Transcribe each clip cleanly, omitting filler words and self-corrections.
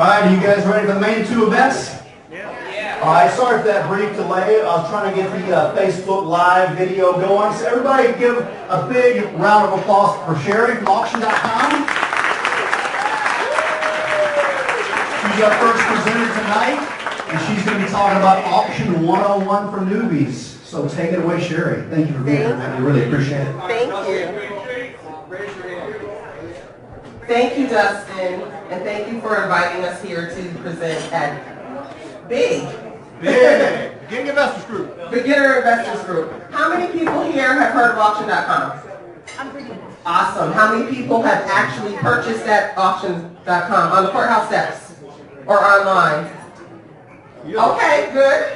right, are you guys ready for the main two events? Yeah. All right, sorry for that brief delay. I was trying to get the Facebook Live video going. So everybody give a big round of applause for Sherrie from auction.com. She's our first presenter tonight, and she's going to be talking about Auction 101 for newbies. So take it away, Sherrie. Thank you for being here. I really appreciate it. Thank you. Thank you, Dustin, and thank you for inviting us here to present at Beginning Investors Group. Beginner Investors Group. How many people here have heard of auction.com? I'm pretty good. Awesome. How many people have actually purchased at auction.com on the courthouse steps or online? Okay,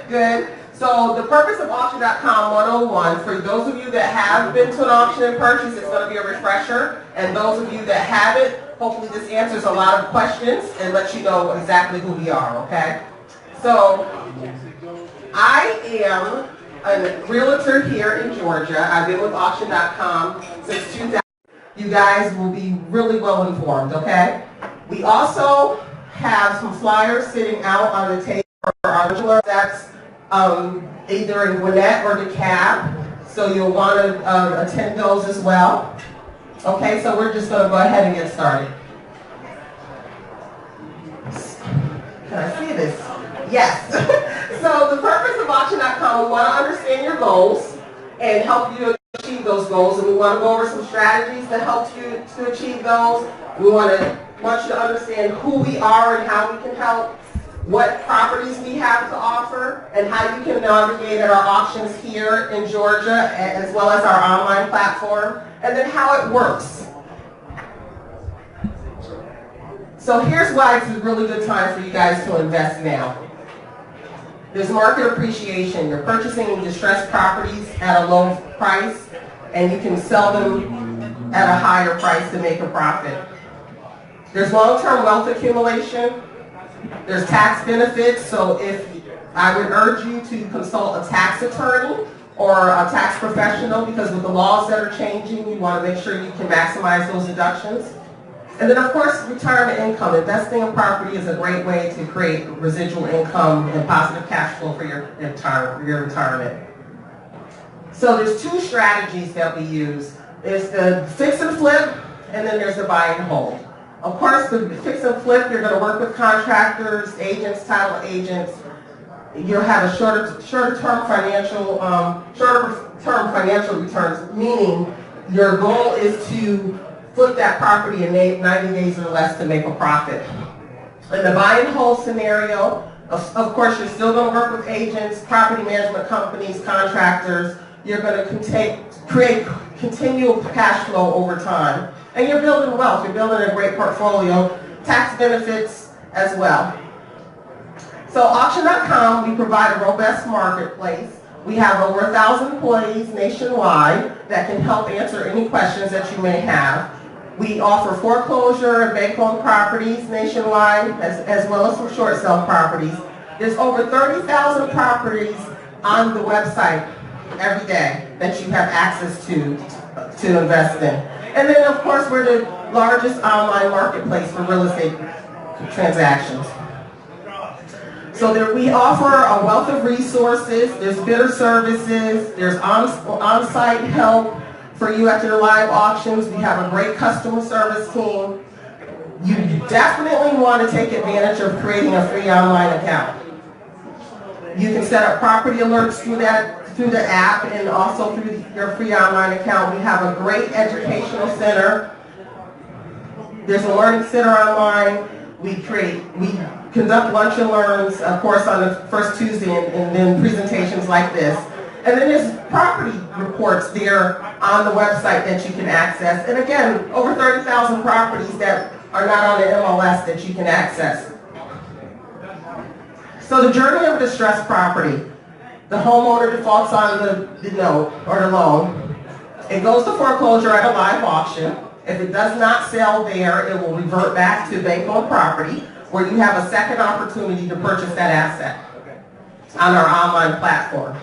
good. So the purpose of auction.com 101, for those of you that have been to an auction and purchased, it's going to be a refresher. And those of you that haven't, hopefully this answers a lot of questions and lets you know exactly who we are, okay? So I am a realtor here in Georgia. I've been with auction.com since 2000. You guys will be really well informed, okay? We also have some flyers sitting out on the table for our dealer. That's either in Gwinnett or DeKalb, so you'll want to attend those as well. Okay, so we're just going to go ahead and get started. Can I see this? Yes. So the purpose of auction.com, we want to understand your goals and help you achieve those goals, and we want to go over some strategies that help you to achieve those. We want you to understand who we are and how we can help, what properties we have to offer, and how you can navigate at our auctions here in Georgia, as well as our online platform, and then how it works. So here's why it's a really good time for you guys to invest now. There's market appreciation. You're purchasing distressed properties at a low price, and you can sell them at a higher price to make a profit. There's long-term wealth accumulation. There's tax benefits, so if I would urge you to consult a tax attorney or a tax professional, because with the laws that are changing, you want to make sure you can maximize those deductions. And then, of course, retirement income. Investing in property is a great way to create residual income and positive cash flow for your retirement. So there's two strategies that we use. There's the fix and flip, and then there's the buy and hold. Of course, the fix and flip, you're going to work with contractors, agents, title agents. You'll have a shorter-term financial returns, meaning your goal is to flip that property in 90 days or less to make a profit. In the buy and hold scenario, of course, you're still going to work with agents, property management companies, contractors. You're going to create continual cash flow over time. And you're building wealth. You're building a great portfolio, tax benefits as well. So auction.com, we provide a robust marketplace. We have over 1,000 employees nationwide that can help answer any questions that you may have. We offer foreclosure and bank-owned properties nationwide, as well as some short sale properties. There's over 30,000 properties on the website every day that you have access to invest in. And then, of course, we're the largest online marketplace for real estate transactions. So we offer a wealth of resources. There's bidder services. There's on-site help for you at your live auctions. We have a great customer service team. You definitely want to take advantage of creating a free online account. You can set up property alerts through the app and also through your free online account. We have a great educational center. There's a learning center online. We conduct lunch and learns, of course, on the first Tuesday, and then presentations like this. And then there's property reports there on the website that you can access. And again, over 30,000 properties that are not on the MLS that you can access. So the journey of distressed property. The homeowner defaults on the note or the loan. It goes to foreclosure at a live auction. If it does not sell there, it will revert back to bank-owned property, where you have a second opportunity to purchase that asset on our online platform.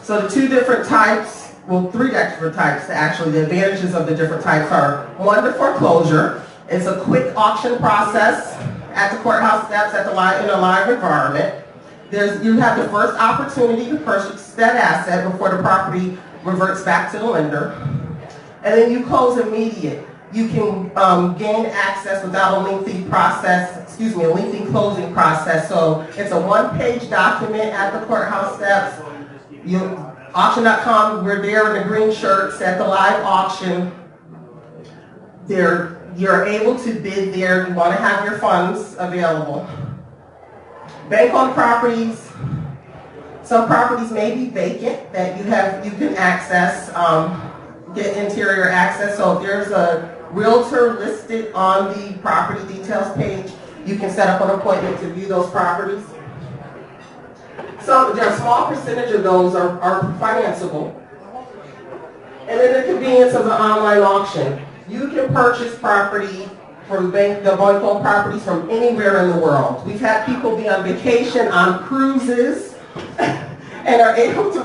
So the two different types, well, three different types actually, the advantages of the different types are, one, the foreclosure, It's a quick auction process at the courthouse steps in a live environment. You have the first opportunity to purchase that asset before the property reverts back to the lender. And then you close immediate. You can gain access without a lengthy closing process. So it's a one-page document at the courthouse steps. Auction.com, we're there in the green shirts at the live auction. You're able to bid there. You want to have your funds available. Bank-owned properties. Some properties may be vacant that you can access, get interior access. So if there's a realtor listed on the property details page, you can set up an appointment to view those properties. So a small percentage of those are financeable. And then the convenience of the online auction. You can purchase property from bank-owned properties from anywhere in the world. We've had people be on vacation, on cruises, and are able to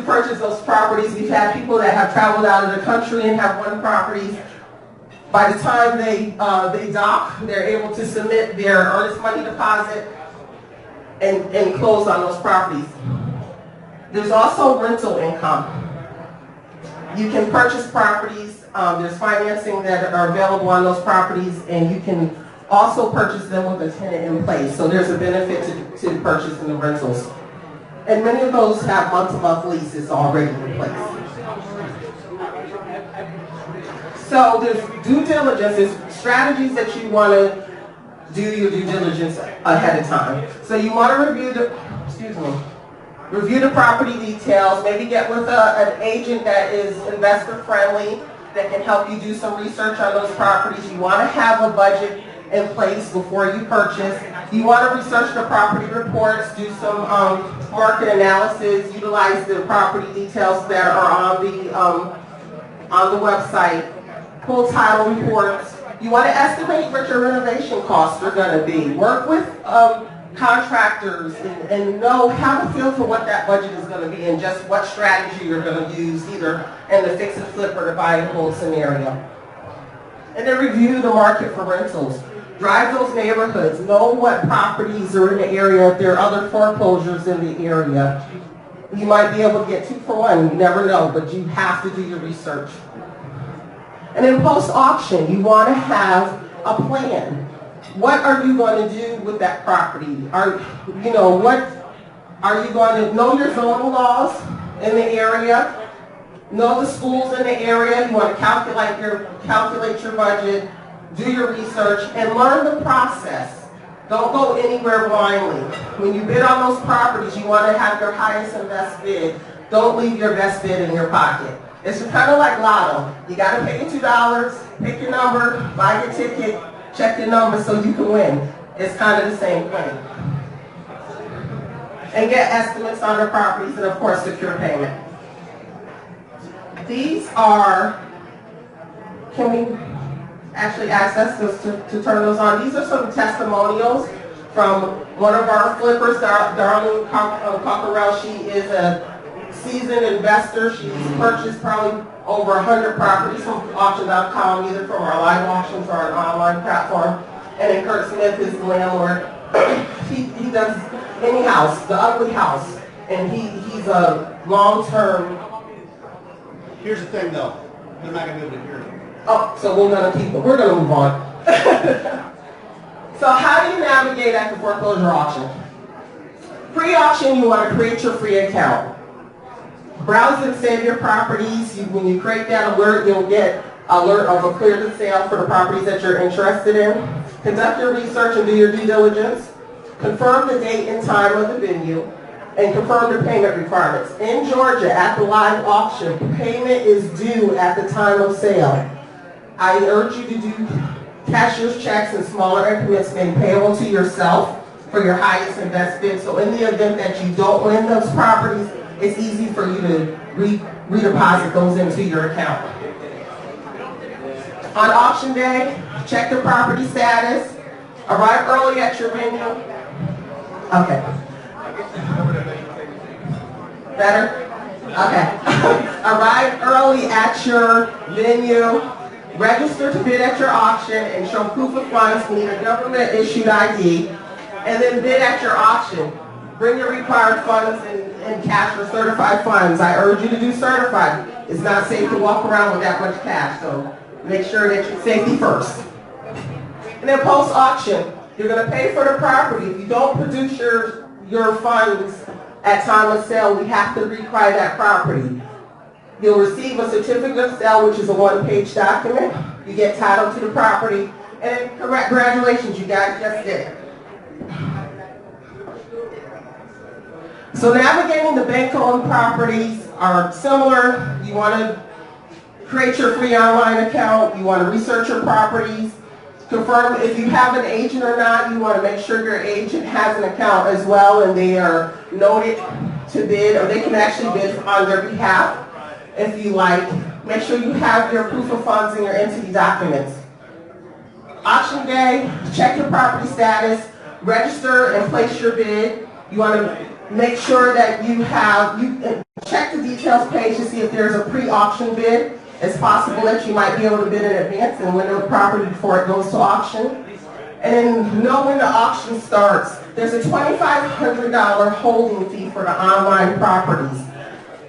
purchase those properties. We've had people that have traveled out of the country and have won properties. By the time they dock, they're able to submit their earnest money deposit and close on those properties. There's also rental income. You can purchase properties. There's financing that are available on those properties, and you can also purchase them with a tenant in place. So there's a benefit to purchasing the rentals. And many of those have month-to-month leases already in place. So there's due diligence, there's strategies that you want to do your due diligence ahead of time. So you want to review the property details, maybe get with an agent that is investor friendly, that can help you do some research on those properties. You want to have a budget in place before you purchase. You want to research the property reports, do some market analysis, utilize the property details that are on the website, pull title reports. You want to estimate what your renovation costs are going to be. Work with contractors and have a feel for what that budget is going to be and just what strategy you're going to use, either in the fix and flip or the buy and hold scenario. And then review the market for rentals. Drive those neighborhoods. Know what properties are in the area. If there are other foreclosures in the area, you might be able to get 2 for 1. You never know, but you have to do your research. And then post-auction, you want to have a plan. What are you going to do with that property? What are you going to know your zoning laws in the area? Know the schools in the area. You want to calculate your budget, do your research, and learn the process. Don't go anywhere blindly. When you bid on those properties, you want to have your highest and best bid. Don't leave your best bid in your pocket. It's kind of like lotto. You got to pay your $2, pick your number, buy your ticket, check your number so you can win. It's kind of the same thing. And get estimates on the properties and, of course, secure payment. These are, can we actually access this to turn those on? These are some testimonials from one of our flippers, Darlene Cockerell. She is a seasoned investor. She's purchased probably over 100 properties from auction.com, either from our live auctions or an online platform. And then Kurt Smith is the landlord. He does any house, the ugly house, and he's a long-term. Here's the thing, though. They're not going to be able to hear you. Oh, so we're going to move on. So how do you navigate at the foreclosure auction? Pre-auction, you want to create your free account. Browse and save your properties. When you create that alert, you'll get alert of a clear to sale for the properties that you're interested in. Conduct your research and do your due diligence. Confirm the date and time of the venue. And confirm the payment requirements. In Georgia, at the live auction, payment is due at the time of sale. I urge you to do cashier's checks in smaller increments made payable to yourself for your highest and best bid. So in the event that you don't win those properties, it's easy for you to redeposit those into your account. On auction day, check the property status. Arrive early at your venue. Okay. Better? Okay. Arrive early at your venue. register to bid at your auction and show proof of funds. We need a government issued ID, and then bid at your auction. Bring your required funds in cash or certified funds. I urge you to do certified. It's not safe to walk around with that much cash, so make sure that you're safety first. And then post-auction, you're going to pay for the property. If you don't produce your funds at time of sale, we have to require that property. You'll receive a certificate of sale, which is a one-page document. You get title to the property, and congratulations, you guys just did it. So navigating the bank-owned properties are similar. You want to create your free online account. You want to research your properties. Confirm if you have an agent or not. You want to make sure your agent has an account as well and they are noted to bid, or they can actually bid on their behalf if you like. Make sure you have your proof of funds and your entity documents. Auction day, check your property status, register and place your bid. You want to make sure that you check the details page to see if there's a pre-auction bid. It's possible that you might be able to bid in advance and win the property before it goes to auction. And then know when the auction starts. There's a $2,500 holding fee for the online properties.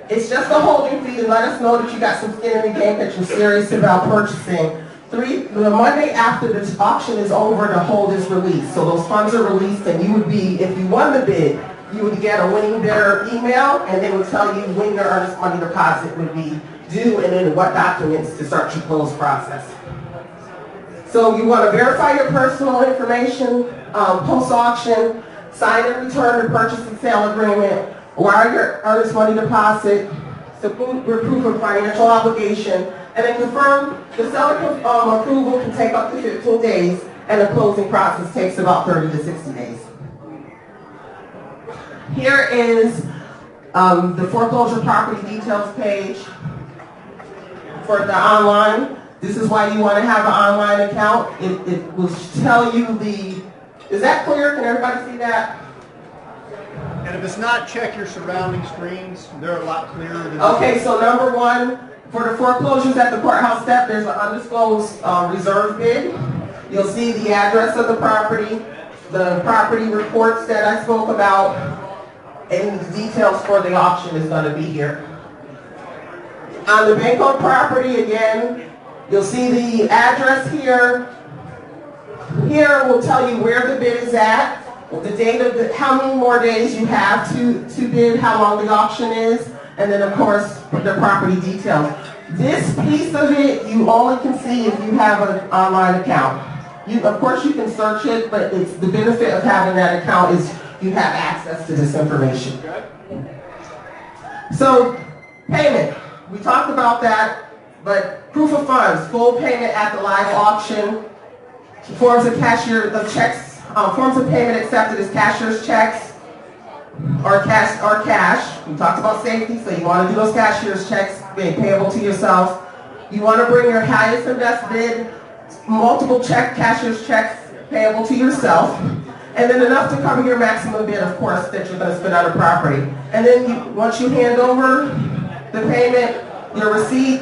It's just a holding fee to let us know that you got some skin in the game, that you're serious about purchasing. The Monday after this auction is over, the hold is released. So those funds are released, and you would be, if you won the bid, you would get a winning bidder email, and they would tell you when your earnest money deposit would be due and then what documents to start your close process. So you want to verify your personal information, post-auction, sign and return the purchase and sale agreement, wire your earnest money deposit, submit your proof of financial obligation, and then confirm the seller approval can take up to 15 days, and the closing process takes about 30 to 60 days. Here is the foreclosure property details page for the online. This is why you want to have an online account. It will tell you is that clear? Can everybody see that? And if it's not, check your surrounding screens. They're a lot clearer than Okay, so number one, for the foreclosures at the courthouse step, there's an undisclosed reserve bid. You'll see the address of the property reports that I spoke about, and the details for the auction is going to be here. On the bank-owned property, again, you'll see the address here. Here will tell you where the bid is at, the date of how many more days you have to bid, how long the auction is, and then of course the property details. This piece of it you only can see if you have an online account. Of course you can search it, but it's the benefit of having that account is you have access to this information. So payment, we talked about that, but proof of funds, full payment at the live auction, forms of checks, forms of payment accepted as cashier's checks or cash. We talked about safety, so you want to do those cashier's checks being payable to yourself. You want to bring your highest and best bid, multiple cashier's checks payable to yourself, and then enough to cover your maximum bid, of course, that you're going to spend on the property. And then once you hand over the payment, your receipt,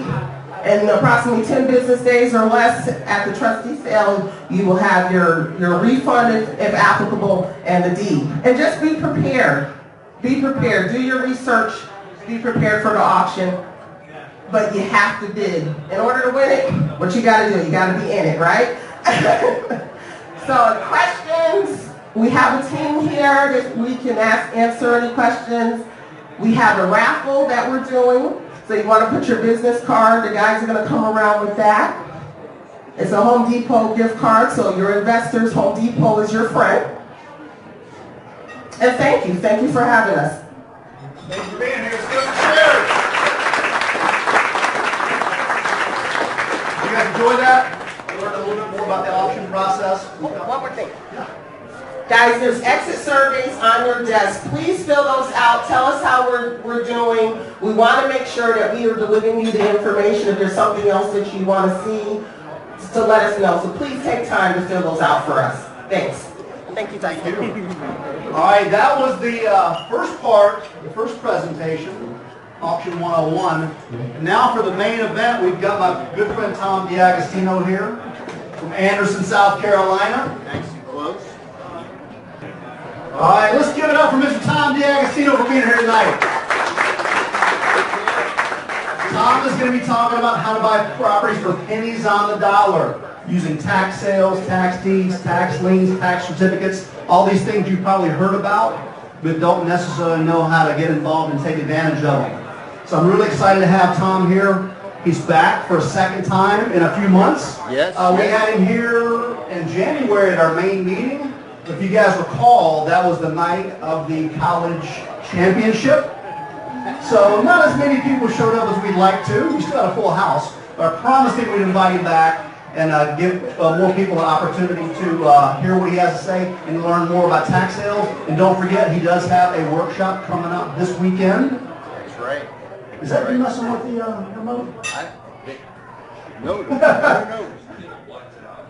in approximately 10 business days or less at the trustee sale, you will have your refund if applicable and the deed. And just be prepared. Be prepared. Do your research. Be prepared for the auction. But you have to bid. In order to win it, what you got to do? You got to be in it, right? So questions. We have a team here that we can answer any questions. We have a raffle that we're doing. So you want to put your business card. The guys are going to come around with that. It's a Home Depot gift card, so your investors, Home Depot is your friend. And thank you. Thank you for having us. Thank you for being here. It's good to share. You guys enjoy that? Learn a little bit more about the auction process? One more thing. Guys, there's exit surveys on your desk. Please fill those out. Tell us how we're doing. We want to make sure that we are delivering you the information. If there's something else that you want to see, to let us know. So please take time to fill those out for us. Thanks. Thank you, Tyson. All right, that was the first part, the first presentation. Auction 101. And now for the main event, we've got my good friend Tom DiAgostino here from Anderson, South Carolina. Thanks, you close. All right, let's give it up for Mr. Tom DiAgostino for being here tonight. Tom is going to be talking about how to buy properties for pennies on the dollar using tax sales, tax deeds, tax liens, tax certificates, all these things you've probably heard about, but don't necessarily know how to get involved and take advantage of them. So I'm really excited to have Tom here. He's back for a second time in a few months. Yes. We had him here in January at our main meeting. If you guys recall, that was the night of the college championship. So not as many people showed up as we'd like to. We still had a full house. But I promised him we'd invite him back and give more people an opportunity to hear what he has to say and learn more about tax sales. And don't forget, he does have a workshop coming up this weekend. That's right. Is that you messing with the remote? No.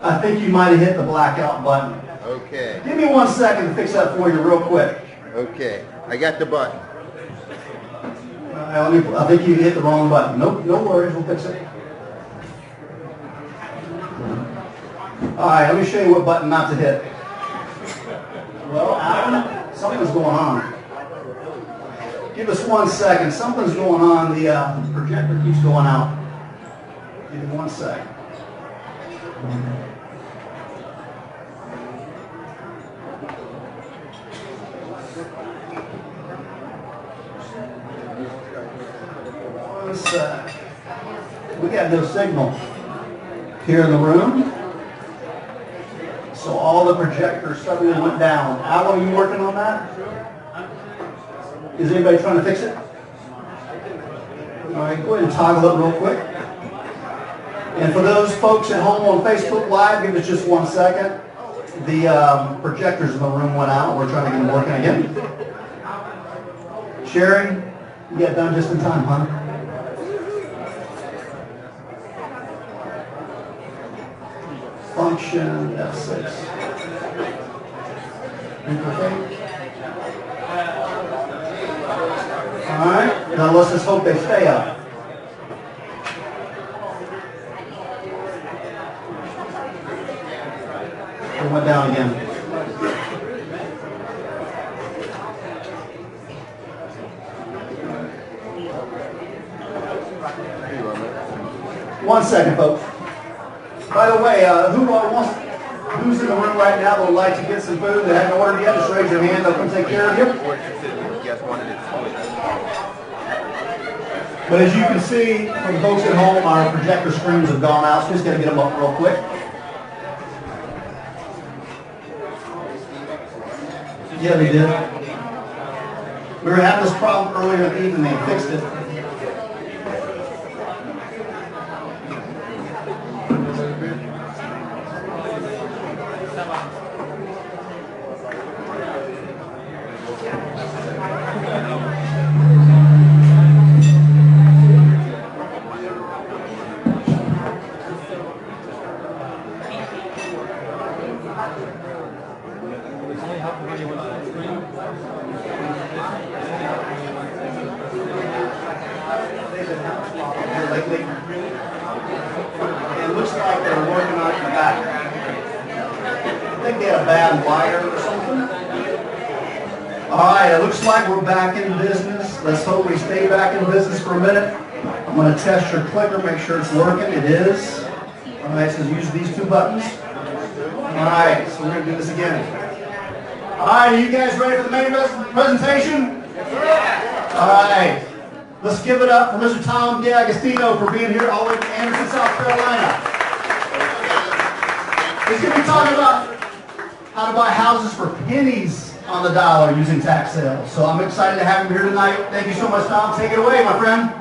I think you might have hit the blackout button. Okay. Give me 1 second to fix that for you real quick. Okay. I got the button. I think you hit the wrong button. Nope, no worries, we'll fix it. All right, let me show you what button not to hit. Well, Alan, something's going on. Give us 1 second. Something's going on. The projector keeps going out. Give me 1 second. We got no signal here in the room. So all the projectors suddenly went down. Al, are you working on that? Is anybody trying to fix it? All right, go ahead and toggle it real quick. And for those folks at home on Facebook Live, give us just 1 second. The projectors in the room went out. We're trying to get them working again. Sherrie, you got done just in time, huh? Function F6. All right, now let's just hope they stay up. It went down again. One second, folks. By the way, who's in the room right now that would like to get some food that haven't ordered yet? Just raise your hand. They'll come take care of you. But as you can see from the folks at home, our projector screens have gone out, so just got to get them up real quick. Yeah, they did. We were having this problem earlier in the evening. They fixed it. It looks like they're working on it in the back. I think they had a bad wire or something. All right, it looks like we're back in business. Let's hope we stay back in business for a minute. I'm going to test your clicker, make sure it's working. It is. All right, so use these two buttons. All right, so we're going to do this again. All right, are you guys ready for the main presentation? All right. Let's give it up for Mr. Tom DiAgostino for being here all the way from Anderson, South Carolina. He's going to be talking about how to buy houses for pennies on the dollar using tax sales. So I'm excited to have him here tonight. Thank you so much, Tom. Take it away, my friend.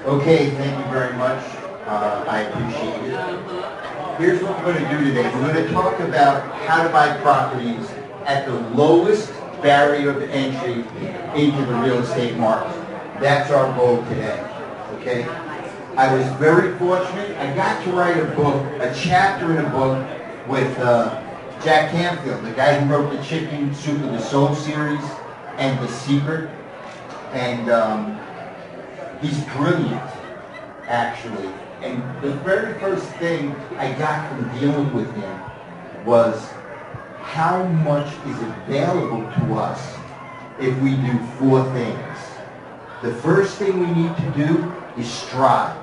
Okay, thank you very much. I appreciate it. Here's what we're going to do today. We're going to talk about how to buy properties at the lowest barrier of entry into the real estate market. That's our goal today, okay? I was very fortunate. I got to write a book, a chapter in a book with Jack Canfield, the guy who wrote the Chicken Soup of the Soul series and The Secret. And he's brilliant, actually. And the very first thing I got from dealing with him was how much is available to us if we do 4 things. The first thing we need to do is strive,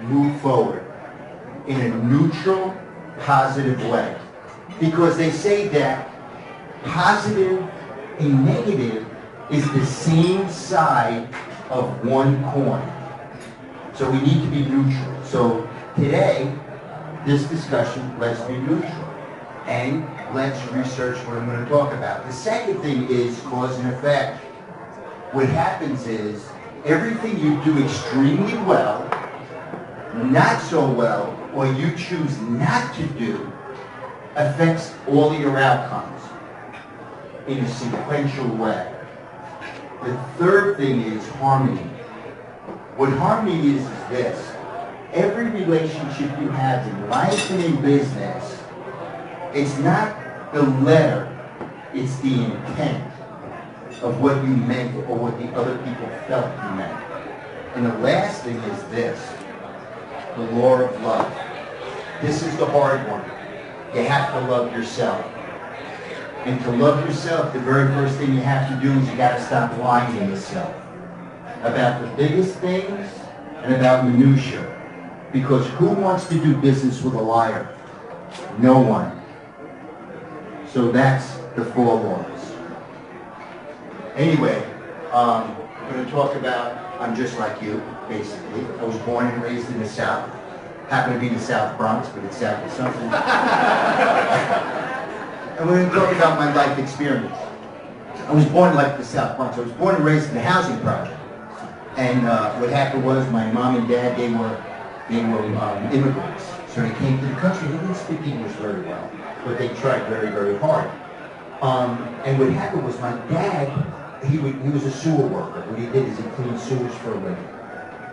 move forward in a neutral, positive way. Because they say that positive and negative is the same side of one coin. So we need to be neutral. So today, this discussion, let's be neutral. And let's research what I'm going to talk about. The second thing is cause and effect. What happens is, everything you do extremely well, not so well, or you choose not to do, affects all of your outcomes in a sequential way. The third thing is harmony. What harmony is this. Every relationship you have in life and in business, it's not the letter, it's the intent of what you meant or what the other people felt you meant. And the last thing is this, the law of love. This is the hard one. You have to love yourself. And to love yourself, the very first thing you have to do is you got to stop lying to yourself about the biggest things and about minutiae. Because who wants to do business with a liar? No one. So that's the 4 laws. Anyway, I'm going to talk about, I'm just like you, basically. I was born and raised in the South. Happen to be the South Bronx, but it's South of something. And we're going to talk about my life experience. I was born like the South Bronx. I was born and raised in the housing project. And what happened was my mom and dad, they were immigrants. So they came to the country. They didn't speak English very well, but they tried very, very hard. And what happened was my dad, he was a sewer worker. What he did is he cleaned sewers for a living.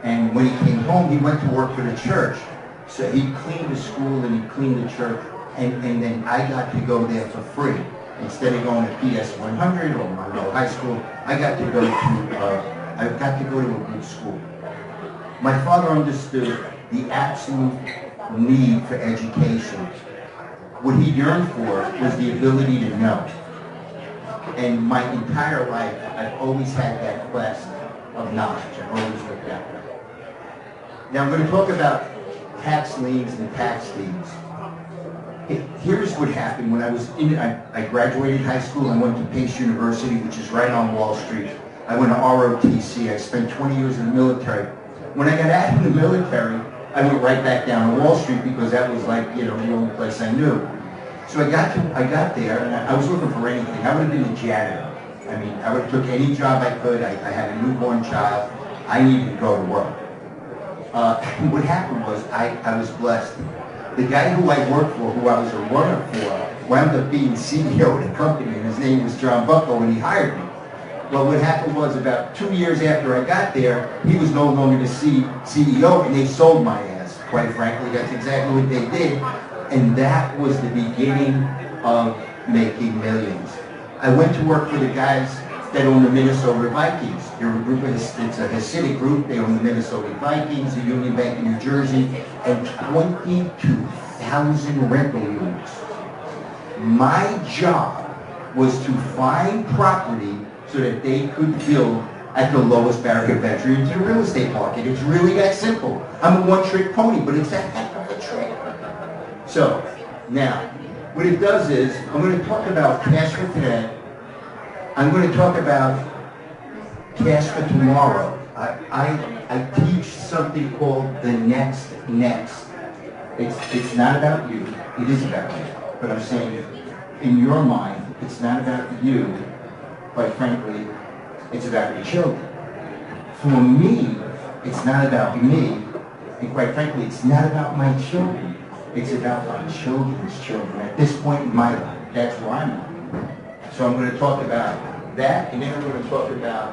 And when he came home, he went to work for the church. So he cleaned the school and he cleaned the church. And then I got to go there for free. Instead of going to PS 100 or Monroe High School, I got to go to a good school. My father understood the absolute need for education. What he yearned for was the ability to know. And my entire life, I've always had that quest of knowledge. I've always looked at that. Now I'm going to talk about tax liens and tax deeds. Here's what happened when I was I graduated high school. I went to Pace University, which is right on Wall Street. I went to ROTC. I spent 20 years in the military. When I got out of the military, I went right back down to Wall Street because that was like, the only place I knew. So I got there and I was looking for anything. I would have been a janitor. I mean, I would have took any job I could. I had a newborn child. I needed to go to work. What happened was I was blessed. The guy who I worked for, who I was a runner for, wound up being CEO of the company, and his name was John Bucko, and he hired me. Well, what happened was about 2 years after I got there, he was no longer the CEO, and they sold my ass. Quite frankly, that's exactly what they did. And that was the beginning of making millions. I went to work for the guys that own the Minnesota Vikings. They're a group of, it's a Hasidic group. They own the Minnesota Vikings, the Union Bank in New Jersey, and 22,000 rental units. My job was to find property so that they could build at the lowest barrier of entry into the real estate market. It's really that simple. I'm a one-trick pony, but it's a heck of a trick. So, now, what it does is, I'm going to talk about cash for today. I'm going to talk about cash for tomorrow. I teach something called the next. It's not about you. It is about you. But I'm saying, in your mind, it's not about you. Quite frankly, it's about your children. For me, it's not about me. And quite frankly, it's not about my children. It's about my children's children. At this point in my life, that's where I'm at. So I'm going to talk about that, and then I'm going to talk about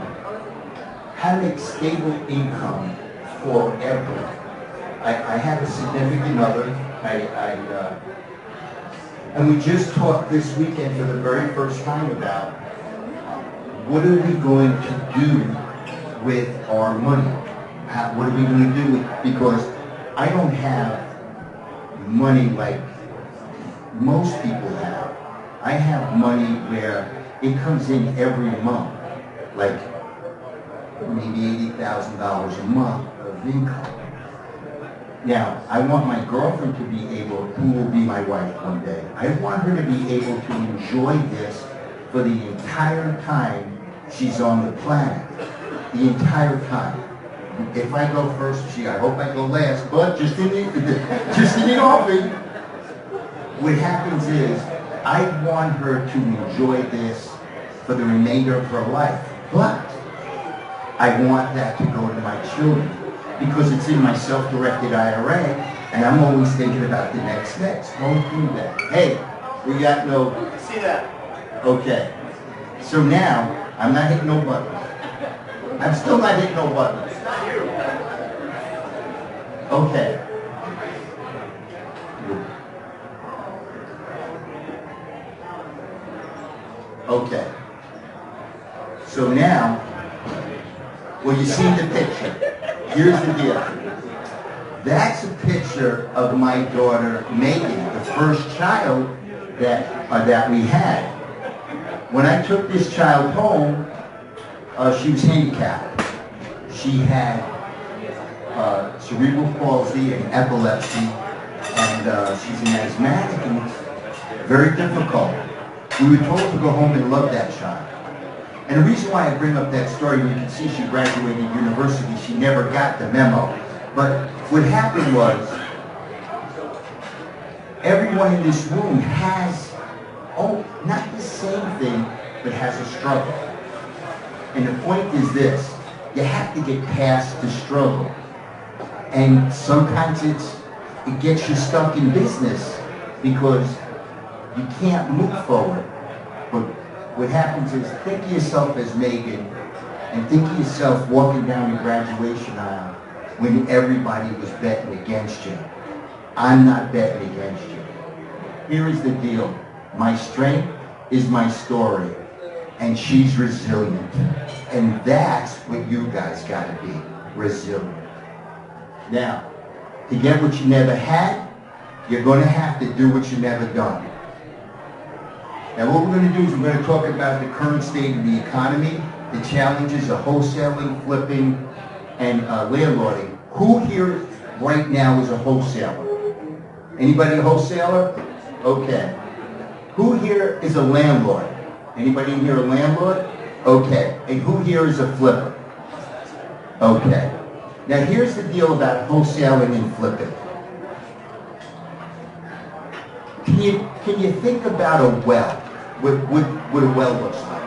how to make stable income forever. I have a significant other. And we just talked this weekend for the very first time about what are we going to do with our money? What are we going to do with, because I don't have money like most people have. I have money where it comes in every month, like maybe $80,000 a month of income. Now, I want my girlfriend to be able, who will be my wife one day, I want her to be able to enjoy this for the entire time she's on the planet. The entire time. If I go first, I hope I go last, but just in the offing, what happens is, I want her to enjoy this for the remainder of her life, but I want that to go to my children, because it's in my self-directed IRA, and I'm always thinking about the next steps. Going through that. Hey, we got no... See that? Okay. So now, I'm not hitting no buttons. I'm still not hitting no buttons. Okay. Okay. So now, well, you see the picture. Here's the deal. That's a picture of my daughter, Megan, the first child that we had. When I took this child home, she was handicapped. She had cerebral palsy and epilepsy, and she's an asthmatic, and it's very difficult. We were told to go home and love that child. And the reason why I bring up that story, you can see she graduated university, she never got the memo. But what happened was, everyone in this room has, not the same thing, but has a struggle. And the point is this, you have to get past the struggle. And sometimes it gets you stuck in business because you can't move forward. But what happens is, think of yourself as Megan, and think of yourself walking down the graduation aisle when everybody was betting against you. I'm not betting against you. Here is the deal. My strength is my story, and she's resilient. And that's what you guys gotta be, resilient. Now, to get what you never had, you're gonna have to do what you never done. Now what we're going to do is we're going to talk about the current state of the economy, the challenges of wholesaling, flipping, and landlording. Who here right now is a wholesaler? Anybody a wholesaler? Okay. Who here is a landlord? Anybody in here a landlord? Okay. And who here is a flipper? Okay. Now here's the deal about wholesaling and flipping. Can you think about a well? What a well looks like?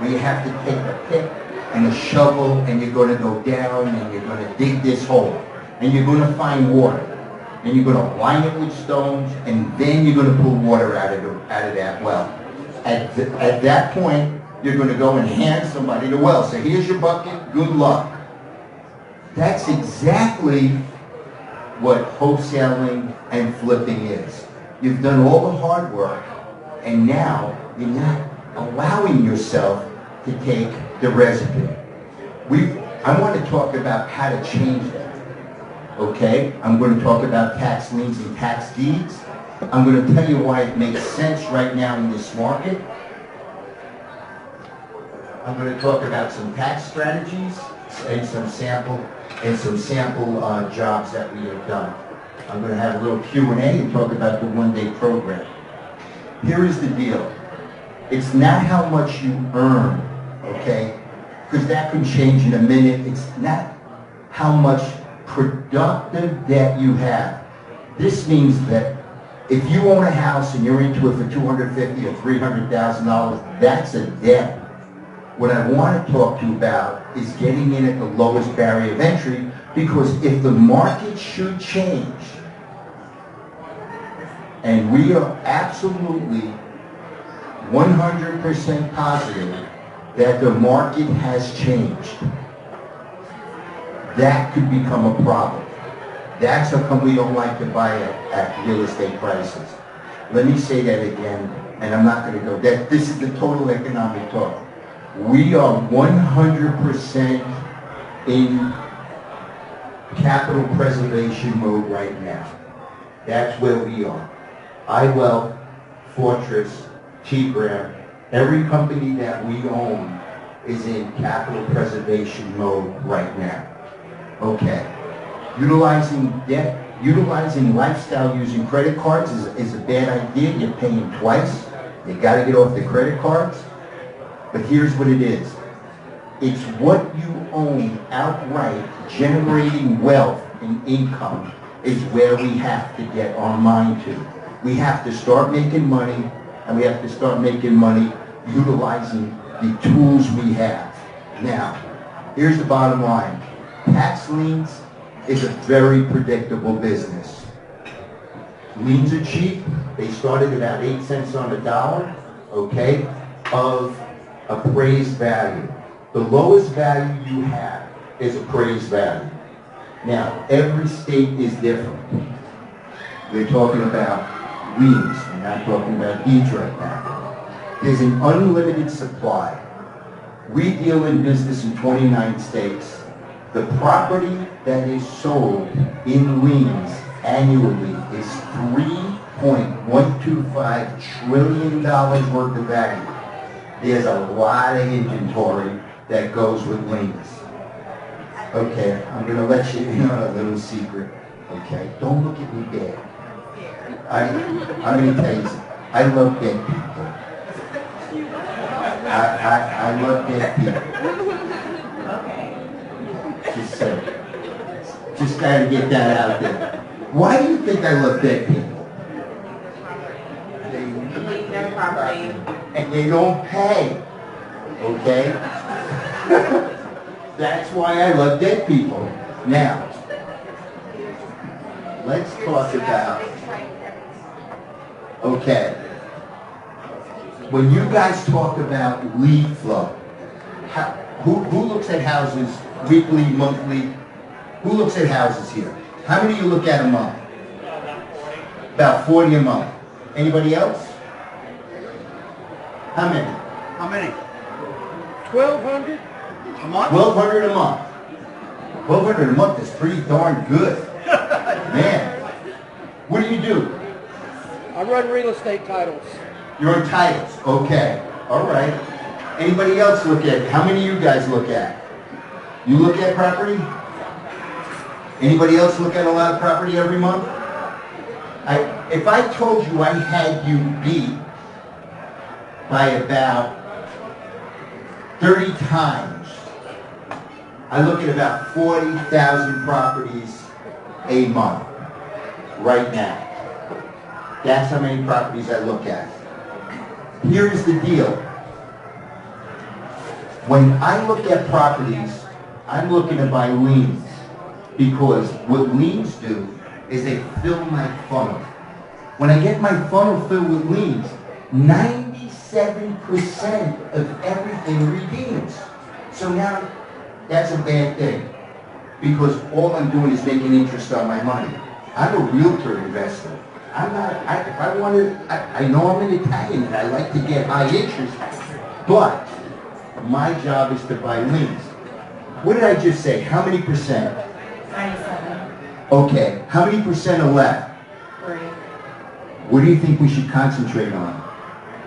Where you have to take a pick and a shovel, and you're going to go down and you're going to dig this hole, and you're going to find water, and you're going to line it with stones, and then you're going to pull water out of that well. At that point, you're going to go and hand somebody the well. Say, here's your bucket, good luck. That's exactly what wholesaling and flipping is. You've done all the hard work, and now you're not allowing yourself to take the recipe. I want to talk about how to change that. Okay? I'm going to talk about tax liens and tax deeds. I'm going to tell you why it makes sense right now in this market. I'm going to talk about some tax strategies and some sample jobs that we have done. I'm going to have a little Q&A and talk about the one-day program. Here is the deal. It's not how much you earn, okay? Because that can change in a minute. It's not how much productive debt you have. This means that if you own a house and you're into it for $250,000 or $300,000, that's a debt. What I want to talk to you about is getting in at the lowest barrier of entry, because if the market should change, and we are absolutely 100% positive that the market has changed, that could become a problem. That's how come we don't like to buy at real estate prices. Let me say that again, and I'm not going to go there. This is the total economic talk. We are 100% in capital preservation mode right now. That's where we are. iWealth, Fortress, T-Graham, every company that we own is in capital preservation mode right now. Okay. Utilizing debt, utilizing lifestyle using credit cards is a bad idea. You're paying twice. You got to get off the credit cards. But here's what it is. It's what you own outright, generating wealth and income is where we have to get our mind to. We have to start making money, and we have to start making money utilizing the tools we have. Now, here's the bottom line. Tax liens is a very predictable business. Liens are cheap. They start at about 8 cents on the dollar, okay, of appraised value. The lowest value you have is appraised value. Now, every state is different. We're talking about liens. We're not talking about deeds right now. There's an unlimited supply. We deal in business in 29 states. The property that is sold in liens annually is $3.125 trillion worth of value. There's a lot of inventory that goes with liens. Okay, I'm going to let you in on a little secret. Okay, don't look at me bad. I'm going to tell you something. I love dead people. I love dead people. Just got to get that out there. Why do you think I love dead people? They leave their property. And they don't pay. Okay? That's why I love dead people. Now, let's talk about, okay, when you guys talk about lead flow, who looks at houses weekly, monthly? Who looks at houses here? How many of you look at a month? About 40 a month. Anybody else? How many? How many? 1,200 a month? 1,200 a month. 1,200 a month is pretty darn good. Man. What do you do? I run real estate titles. You're on titles. Okay. All right. Anybody else look at it? How many of you guys look at? You look at property? Anybody else look at a lot of property every month? If I told you I had you beat by about 30 times, I look at about 40,000 properties a month right now. That's how many properties I look at. Here's the deal. When I look at properties, I'm looking to buy liens, because what liens do is they fill my funnel. When I get my funnel filled with liens, 97% of everything redeems. So now, that's a bad thing, because all I'm doing is making interest on my money. I'm a realtor investor. I'm not, I know I'm an Italian and I like to get high interest, but my job is to buy liens. What did I just say? How many percent? 97. Okay, how many percent are left? 3. What do you think we should concentrate on?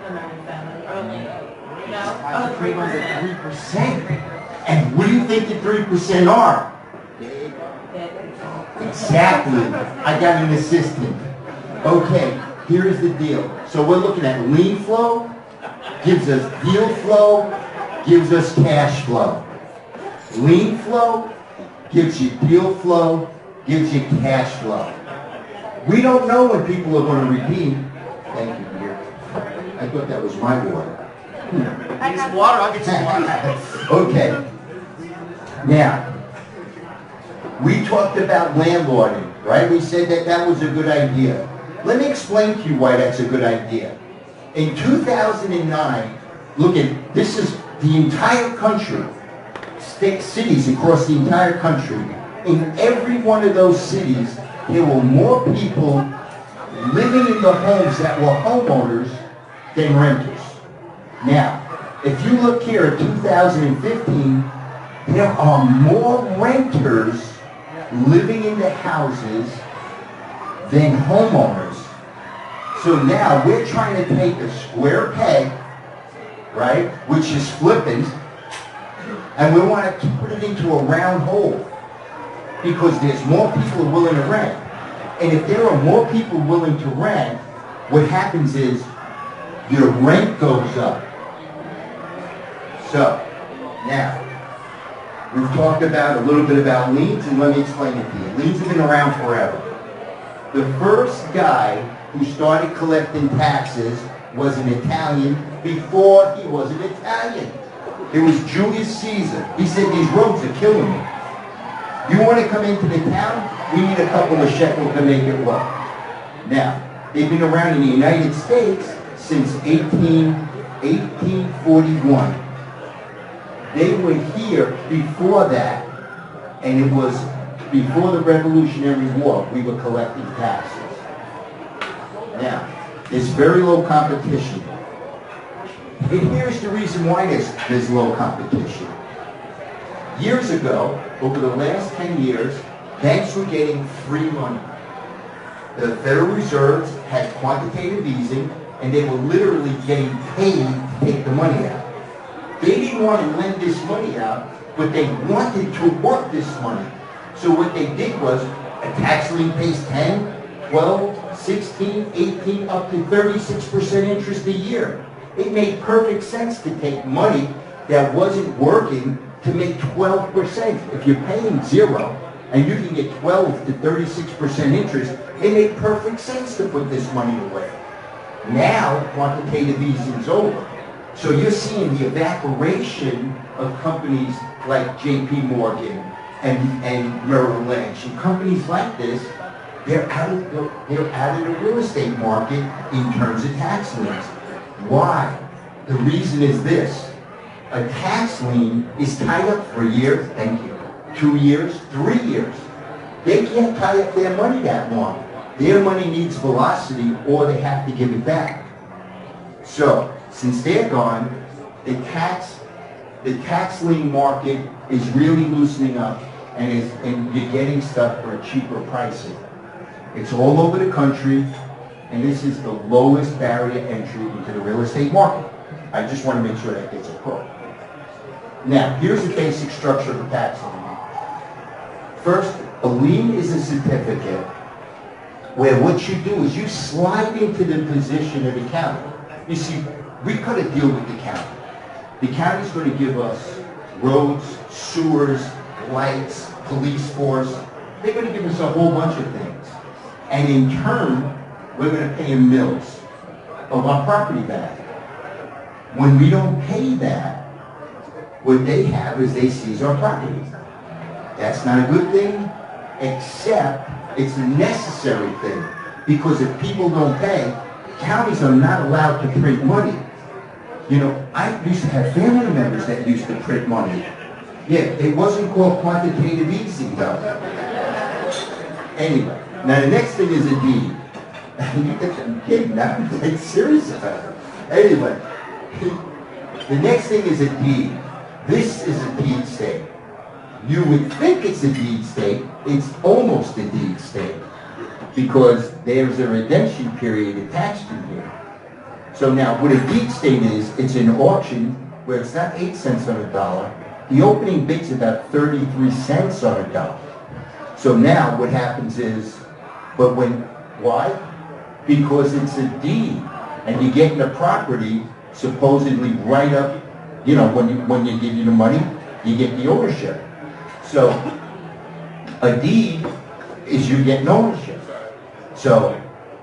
The 97. Only. No. 3%. And what do you think the 3% are? Exactly. I got an assistant. Okay, here's the deal. So we're looking at lien flow, gives us deal flow, gives us cash flow. Lien flow gives you deal flow, gives you cash flow. We don't know when people are going to redeem. Thank you, dear. I thought that was my water. Need some water? I'll get some water. Okay. Now, we talked about landlording, right? We said that that was a good idea. Let me explain to you why that's a good idea. In 2009, look at, this is the entire country, cities across the entire country. In every one of those cities, there were more people living in the homes that were homeowners than renters. Now, if you look here at 2015, There are more renters living in the houses than homeowners. So now we're trying to take a square peg, right, which is flippant, and we want to put it into a round hole because there's more people willing to rent. And if there are more people willing to rent, what happens is your rent goes up. So, now, we've talked about a little bit about liens, and let me explain it to you. Liens have been around forever. The first guy who started collecting taxes was an Italian before he was an Italian. It was Julius Caesar. He said, these roads are killing me. You want to come into the town? We need a couple of shekels to make it work. Now, they've been around in the United States since 1841. They were here before that, and it was before the Revolutionary War, we were collecting taxes. Now, there's very low competition. And here's the reason why there's low competition. Years ago, over the last 10 years, banks were getting free money. The Federal Reserve had quantitative easing, and they were literally getting paid to take the money out. They didn't want to lend this money out, but they wanted to work this money. So what they did was, a tax lien pays 10, 12, 16, 18, up to 36% interest a year. It made perfect sense to take money that wasn't working to make 12%. If you're paying 0 and you can get 12 to 36% interest, it made perfect sense to put this money away. Now, quantitative easing is over. So you're seeing the evaporation of companies like J.P. Morgan and Merrill Lynch and companies like this. They're out of the real estate market in terms of tax liens. Why? The reason is this. A tax lien is tied up for a year, thank you, 2 years, 3 years. They can't tie up their money that long. Their money needs velocity or they have to give it back. So, since they're gone, the tax lien market is really loosening up and you're getting stuff for a cheaper pricing. It's all over the country, and this is the lowest barrier entry into the real estate market. I just want to make sure that gets across. Now, here's the basic structure of a tax lien. First, a lien is a certificate where what you do is you slide into the position of the county. You see, we cut a deal with the county. The county's going to give us roads, sewers, lights, police force. They're going to give us a whole bunch of things. And in turn, we're going to pay them mills of our property back. When we don't pay that, what they have is they seize our property. That's not a good thing, except it's a necessary thing. Because if people don't pay, counties are not allowed to print money. You know, I used to have family members that used to print money. Yeah, it wasn't called quantitative easing though. Anyway, now the next thing is a deed. I'm kidding, I'm dead serious about it. Anyway, the next thing is a deed. This is a deed state. You would think it's a deed state, it's almost a deed state. Because there's a redemption period attached to here. So now, what a deed state is, it's an auction where it's not 8 cents on a dollar. The opening bid's about 33 cents on a dollar. So now, what happens is, why? Because it's a deed, and you're getting the property supposedly right up, you know, when you give you the money, you get the ownership. So, a deed is you getting ownership. So,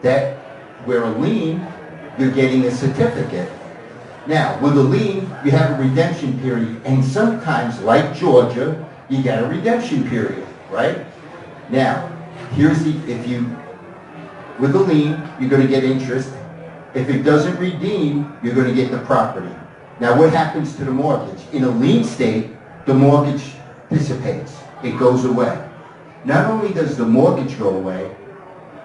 that, where a lien, you're getting a certificate. Now, with a lien, you have a redemption period, and sometimes, like Georgia, you got a redemption period, right? Now, with a lien, you're going to get interest. If it doesn't redeem, you're going to get the property. Now, what happens to the mortgage? In a lien state, the mortgage dissipates. It goes away. Not only does the mortgage go away,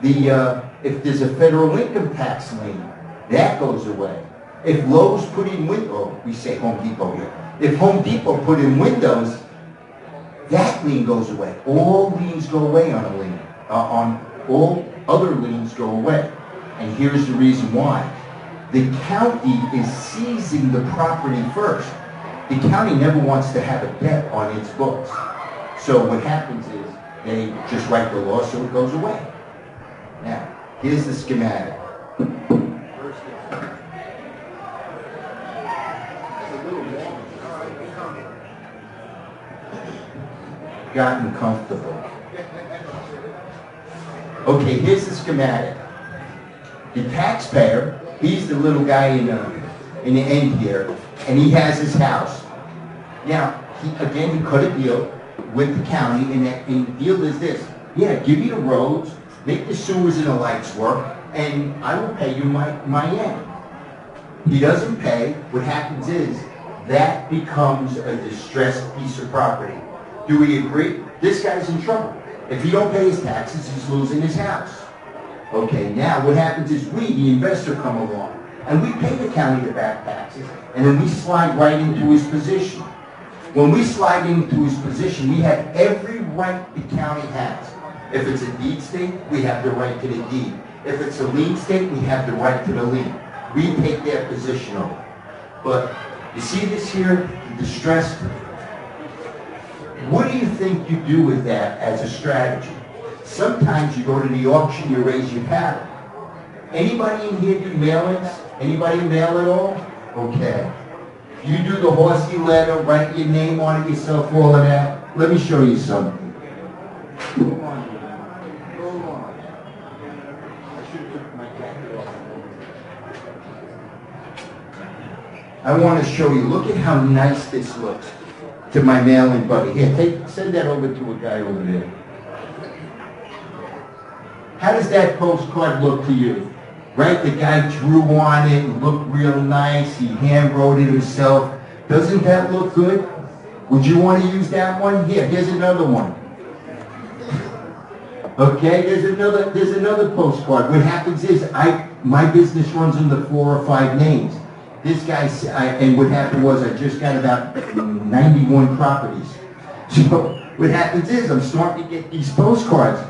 if there's a federal income tax lien, that goes away. If Lowe's put in windows, we say Home Depot here. If Home Depot put in windows, that lien goes away. All liens go away on a lien. On all other liens go away. And here's the reason why. The county is seizing the property first. The county never wants to have a debt on its books. So what happens is they just write the law so it goes away. Now, here's the schematic. Gotten comfortable. Okay, here's the schematic. The taxpayer, he's the little guy in the end here, and he has his house. Now, he cut a deal with the county, and the deal is this. Yeah, give you the roads, make the sewers and the lights work, and I will pay you my end. He doesn't pay. What happens is that becomes a distressed piece of property. Do we agree? This guy's in trouble. If he don't pay his taxes, he's losing his house. Okay, now what happens is we, the investor, come along, and we pay the county the back taxes, and then we slide right into his position. When we slide into his position, we have every right the county has. If it's a deed state, we have the right to the deed. If it's a lien state, we have the right to the lien. We take their position over. But you see this here, distressed? What do you think you do with that as a strategy? Sometimes you go to the auction, you raise your cattle. Anybody in here do mailings? Anybody mail at all? Okay. You do the horsey letter, write your name on it yourself, all of that. Let me show you something. Go on. I should have took my jacket off. I want to show you. Look at how nice this looks to my mailing buddy. Here, send that over to a guy over there. How does that postcard look to you? Right? The guy drew on it and looked real nice. He hand wrote it himself. Doesn't that look good? Would you want to use that one? Here, here's another one. Okay, there's another postcard. What happens is my business runs under 4 or 5 names. This guy, and what happened was I just got about 91 properties. So what happens is I'm starting to get these postcards.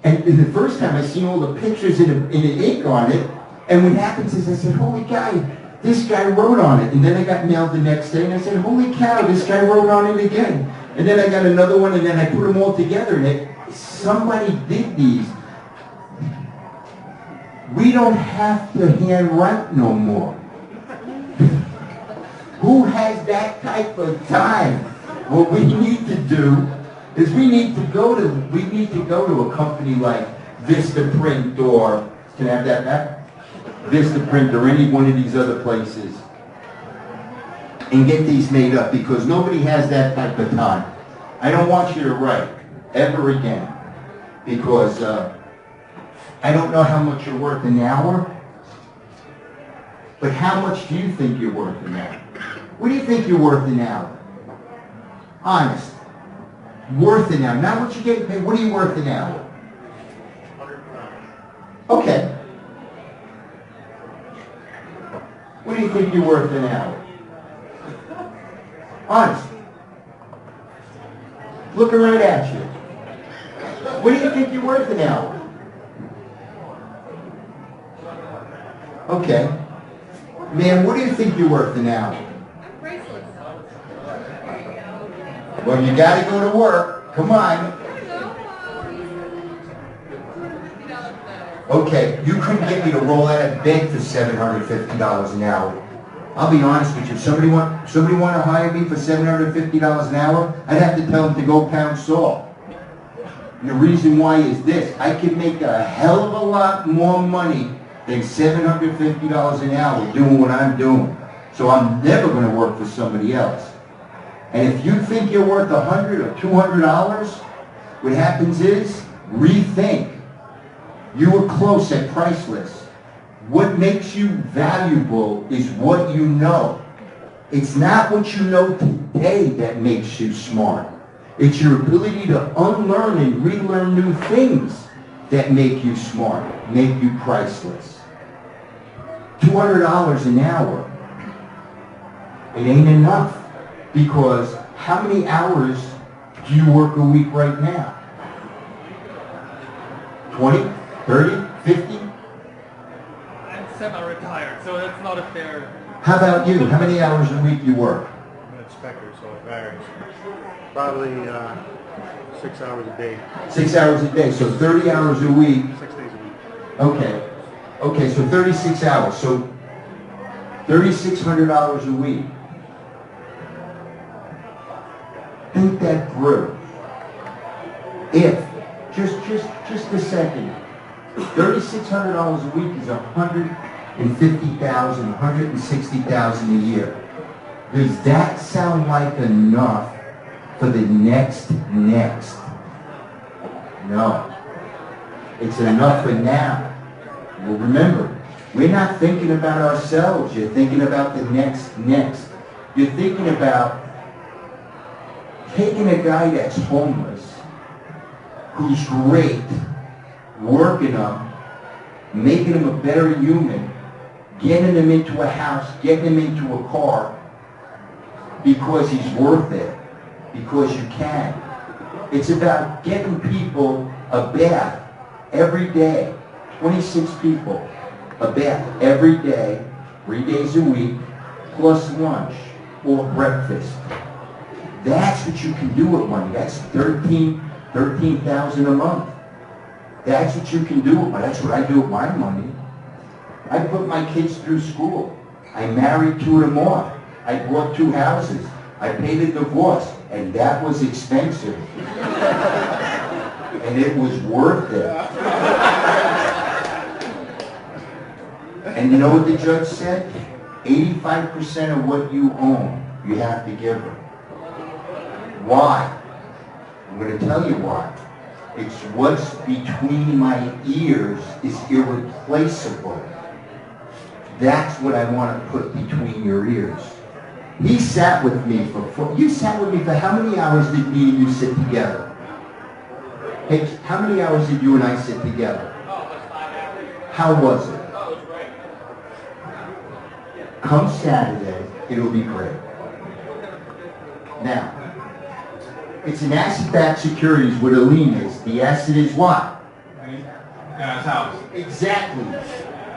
And the first time I seen all the pictures in the ink on it, and what happens is I said, holy guy, this guy wrote on it. And then I got mailed the next day, and I said, holy cow, this guy wrote on it again. And then I got another one, and then I put them all together, and somebody did these. We don't have to handwrite no more. Who has that type of time? What we need to do is we need to go to a company like Vistaprint, or can I have that back? Vistaprint, or any one of these other places, and get these made up, because nobody has that type of time. I don't want you to write ever again, because I don't know how much you're worth an hour, but how much do you think you're worth an hour? What do you think you're worth an hour? Honest. Worth an hour. Not what you're getting paid. What are you worth an hour? Okay. What do you think you're worth an hour? Honest. Looking right at you. What do you think you're worth an hour? Okay. Man, what do you think you're worth an hour? Well, you got to go to work. Come on. Okay, you couldn't get me to roll out of bed for $750 an hour. I'll be honest with you. If somebody want to hire me for $750 an hour, I'd have to tell them to go pound salt. And the reason why is this. I can make a hell of a lot more money than $750 an hour doing what I'm doing. So I'm never going to work for somebody else. And if you think you're worth $100 or $200, what happens is, rethink. You were close at priceless. What makes you valuable is what you know. It's not what you know today that makes you smart. It's your ability to unlearn and relearn new things that make you smart, make you priceless. $200 an hour, it ain't enough. Because how many hours do you work a week right now? 20, 30, 50? I'm semi-retired, so that's not a fair... How about you? How many hours a week you work? I'm an inspector, so it varies. Probably 6 hours a day. 6 hours a day, so 30 hours a week. 6 days a week. Okay. Okay, so 36 hours. So $3,600 a week. Think that through. If, just a second, $3,600 a week is $150,000, $160,000 a year. Does that sound like enough for the next? No. It's enough for now. Well, remember, we're not thinking about ourselves. You're thinking about the next. You're thinking about taking a guy that's homeless, who's great, working him, making him a better human, getting him into a house, getting him into a car, because he's worth it, because you can. It's about getting people a bath every day, 26 people, a bath every day, 3 days a week, plus lunch or breakfast. That's what you can do with money. That's $13,000 a month. That's what you can do with money. That's what I do with my money. I put my kids through school. I married 2 of them off. I bought 2 houses. I paid a divorce, and that was expensive. And it was worth it. And you know what the judge said? 85% of what you own, you have to give her. Why? I'm going to tell you why. It's what's between my ears is irreplaceable. That's what I want to put between your ears. He sat with me you sat with me for how many hours did me and you sit together? Hey, how many hours did you and I sit together? How was it? Come Saturday, it'll be great. Now, it's an asset-backed securities what a lien is. The asset is what? Guy's house. Exactly.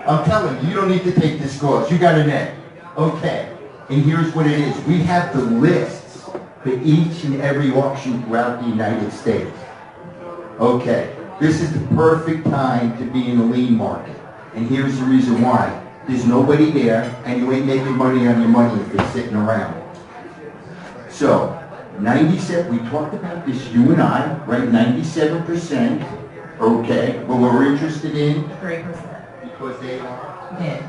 I'm telling you, you don't need to take this course. You got an A. Okay. And here's what it is. We have the lists for each and every auction throughout the United States. Okay. This is the perfect time to be in the lien market. And here's the reason why. There's nobody there, and you ain't making money on your money if you're sitting around. So, 97, we talked about this, you and I, right? 97%. Okay. But what we're interested in? 3%. Because they are? Dead.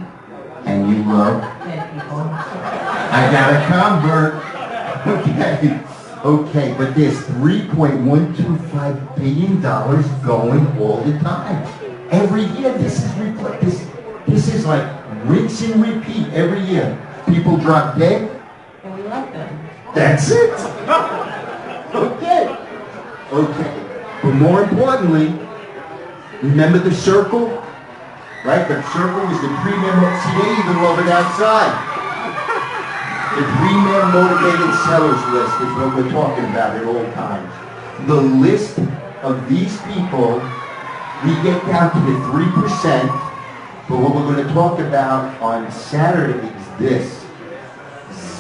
And you love? Dead people. I gotta convert. Okay. Okay, but there's $3.125 billion going all the time. Every year, this is like rinse and repeat every year. People drop dead. And we love them. That's it. Okay. Okay. But more importantly, remember the circle? Right? The circle is the pre-man. See, they even love it outside. The pre-man motivated sellers list is what we're talking about at all times. The list of these people, we get down to the 3%, but what we're going to talk about on Saturday is this.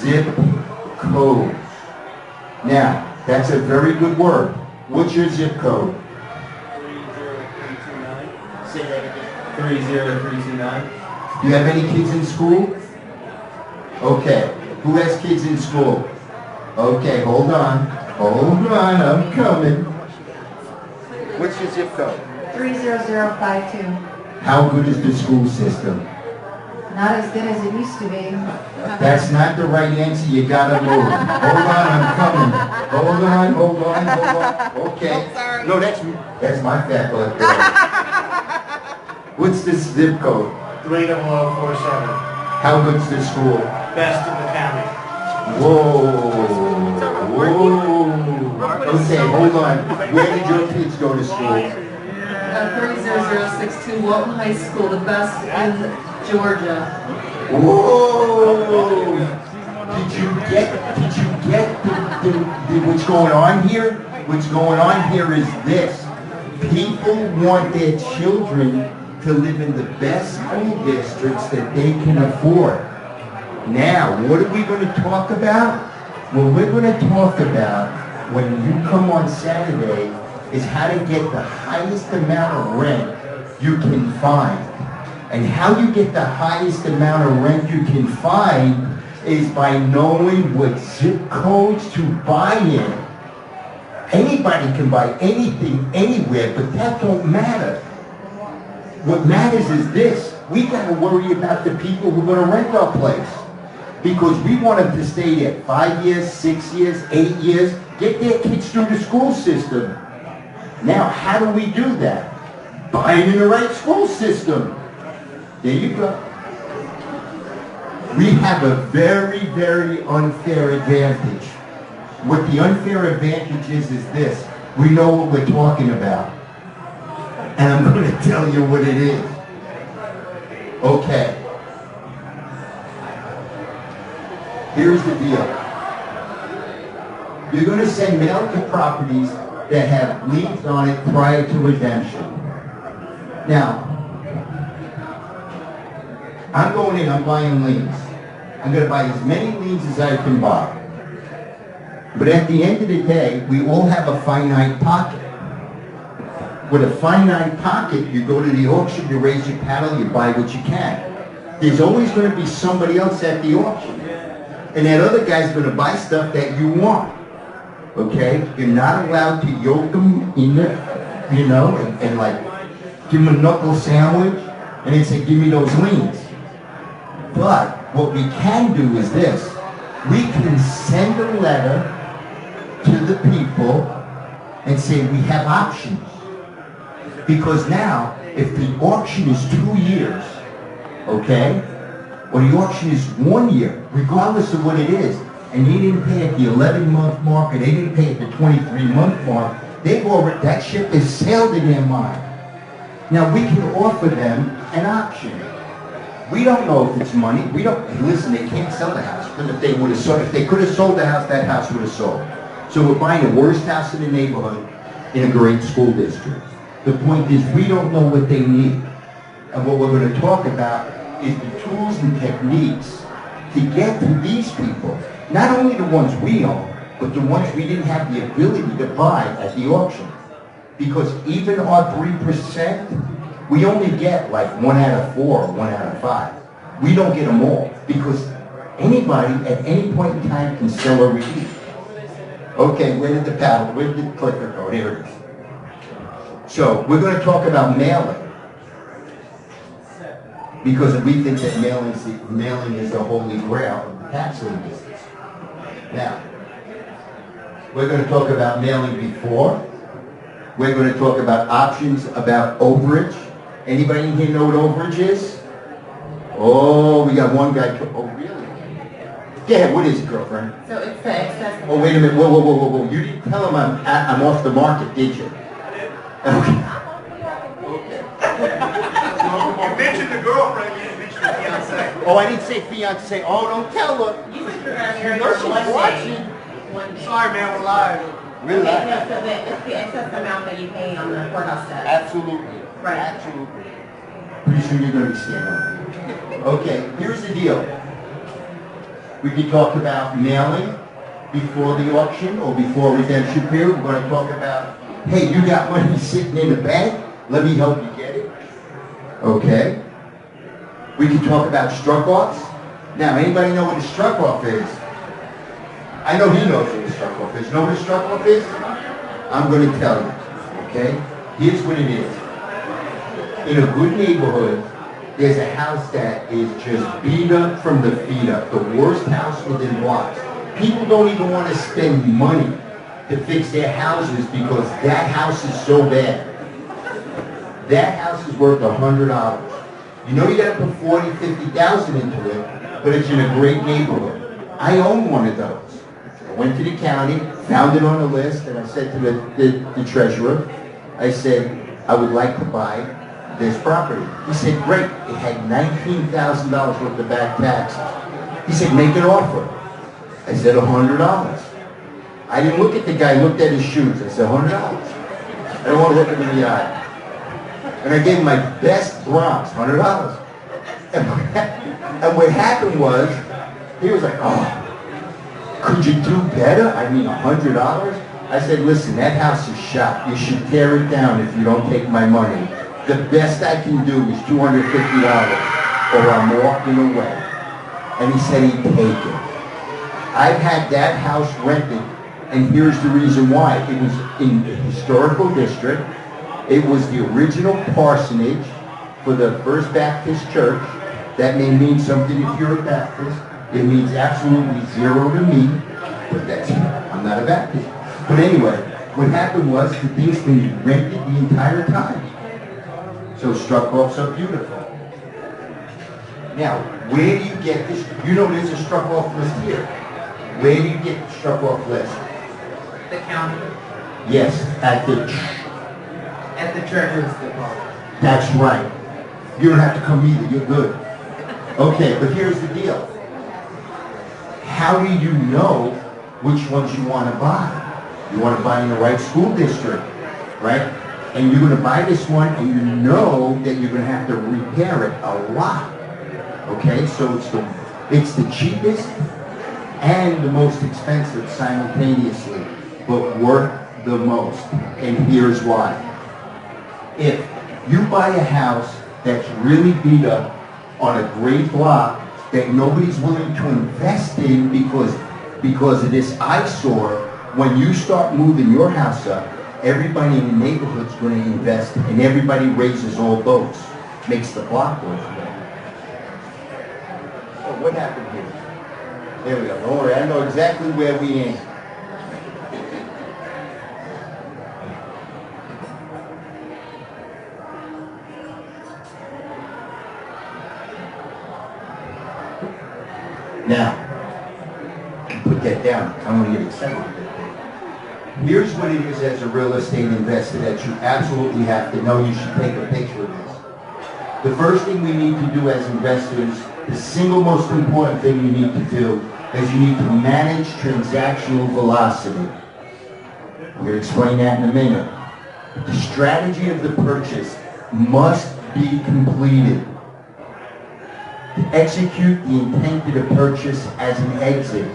Zip codes. Now, that's a very good word. What's your zip code? 30329. Say that again. 30329. Do you have any kids in school? Okay. Who has kids in school? Okay, hold on. Hold on, I'm coming. What's your zip code? 30052. How good is the school system? Not as good as it used to be. That's not the right answer. You gotta move. Hold on, I'm coming. Hold on. Okay. Oh, sorry. No, that's my fat butt. What's the zip code? 30047. How good's the school? Best in the county. Whoa. Okay, hold on. Where did your kids go to school? 30062 Walton High School, the best in Georgia. Whoa! Did you get what's going on here? What's going on here is this. People want their children to live in the best school districts that they can afford. Now, what are we going to talk about? What we're going to talk about when you come on Saturday is how to get the highest amount of rent you can find. And how you get the highest amount of rent you can find is by knowing what zip codes to buy in. Anybody can buy anything, anywhere, but that don't matter. What matters is this. We got to worry about the people who are going to rent our place. Because we want them to stay there 5 years, 6 years, 8 years, get their kids through the school system. Now, how do we do that? By in the right school system. There you go. We have a very, very unfair advantage. What the unfair advantage is this. We know what we're talking about. And I'm going to tell you what it is. Okay. Here's the deal. You're going to send mail to properties that have liens on it prior to redemption. Now, I'm going in, I'm buying liens. I'm going to buy as many liens as I can buy. But at the end of the day, we all have a finite pocket. With a finite pocket, you go to the auction, you raise your paddle, you buy what you can. There's always going to be somebody else at the auction. And that other guy's going to buy stuff that you want. Okay? You're not allowed to yoke them in there, you know, and like give them a knuckle sandwich and then say, give me those liens. But what we can do is this. We can send a letter to the people and say we have options. Because now, if the auction is 2 years, okay, or the auction is 1 year, regardless of what it is, and they didn't pay at the 11-month mark, or they didn't pay at the 23-month mark, they've already, that ship has sailed in their mind. Now we can offer them an option. We don't know if it's money. We don't. Listen, they can't sell the house. But if they would have sold, if they could have sold the house, that house would have sold. So we're buying the worst house in the neighborhood in a great school district. The point is, we don't know what they need, and what we're going to talk about is the tools and techniques to get to these people. Not only the ones we own, but the ones we didn't have the ability to buy at the auction. Because even our 3%, we only get like 1 out of 4 or 1 out of 5. We don't get them all because anybody at any point in time can sell or redeem. Okay, where did the paddle, where did the clicker go? Here it is. So we're going to talk about mailing because we think that mailing is the holy grail of the tax lien business. Now, we're going to talk about mailing before. We're going to talk about options, about overage. Anybody in here know what overage is? Oh, we got one guy. Oh, really? Yeah, what is it, girlfriend? So it's the excess. Oh, wait a minute. Whoa, whoa, whoa, whoa, whoa. You didn't tell him I'm off the market, did you? Okay. You mentioned the girlfriend, you didn't mention the fiance. Oh, I didn't say fiance. Oh, don't tell her. You said you're going to marry You know she's watching. one day. Sorry, man, we're live. We're Okay, live. no, so it's the excess amount that you pay on the courthouse steps. Absolutely. Right. Absolutely. Pretty soon you're going to be standing up. Okay, here's the deal. We can talk about mailing before the auction or before redemption period. We're going to talk about, hey, you got money sitting in the bank? Let me help you get it. Okay. We can talk about struck-offs. Now, anybody know what a struck-off is? I know he knows what a struck-off is. You know what a struck-off is? I'm going to tell you. Okay? Here's what it is. In a good neighborhood, there's a house that is just beat up from the feet up. The worst house within blocks. People don't even want to spend money to fix their houses because that house is so bad. That house is worth $100. You know you got to put $40,000, $50,000 into it, but it's in a great neighborhood. I own one of those. I went to the county, found it on the list, and I said to the treasurer, I said, I would like to buy this property. He said, great. It had $19,000 worth of back taxes. He said, make an offer. I said, $100. I didn't look at the guy, I looked at his shoes. I said, $100. I don't want to look him in the eye. And I gave him my best bronze, $100. And what happened was, he was like, oh, could you do better? I mean, $100? I said, listen, that house is shot. You should tear it down if you don't take my money. The best I can do is $250 or I'm walking away. And he said he'd take it. I've had that house rented, and here's the reason why. It was in the historical district. It was the original parsonage for the First Baptist Church. That may mean something if you're a Baptist. It means absolutely zero to me, but that's, I'm not a Baptist. But anyway, what happened was the thing's been rented the entire time. So struck off so beautiful. Now, where do you get this? You know there's a struck off list here. Where do you get the struck off list? The county. Yes, at the treasurer's department. That's right. You don't have to come either, you're good. Okay, but here's the deal. How do you know which ones you want to buy? You want to buy in the right school district, right? And you're going to buy this one and you know that you're going to have to repair it a lot. Okay, so it's the cheapest and the most expensive simultaneously, but worth the most. And here's why. If you buy a house that's really beat up on a great block that nobody's willing to invest in because of this eyesore, when you start moving your house up, everybody in the neighborhood's going to invest and everybody raises all boats. Makes the block worth it. Oh, what happened here? There we go. Don't worry, I know exactly where we aim. Now, put that down. I'm going to get excited. Here's what it is as a real estate investor that you absolutely have to know. You should take a picture of this. The first thing we need to do as investors, the single most important thing you need to do is you need to manage transactional velocity. I'm going to explain that in a minute. The strategy of the purchase must be completed. To execute the intent of the purchase as an exit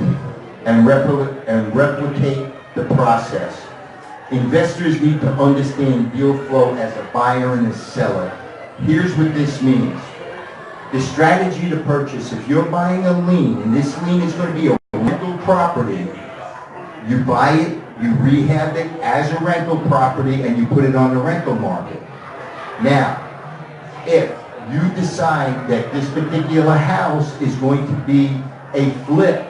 and replicate the process. Investors need to understand deal flow as a buyer and a seller. Here's what this means. The strategy to purchase, if you're buying a lien, and this lien is going to be a rental property, you buy it, you rehab it as a rental property, and you put it on the rental market. Now, if you decide that this particular house is going to be a flip,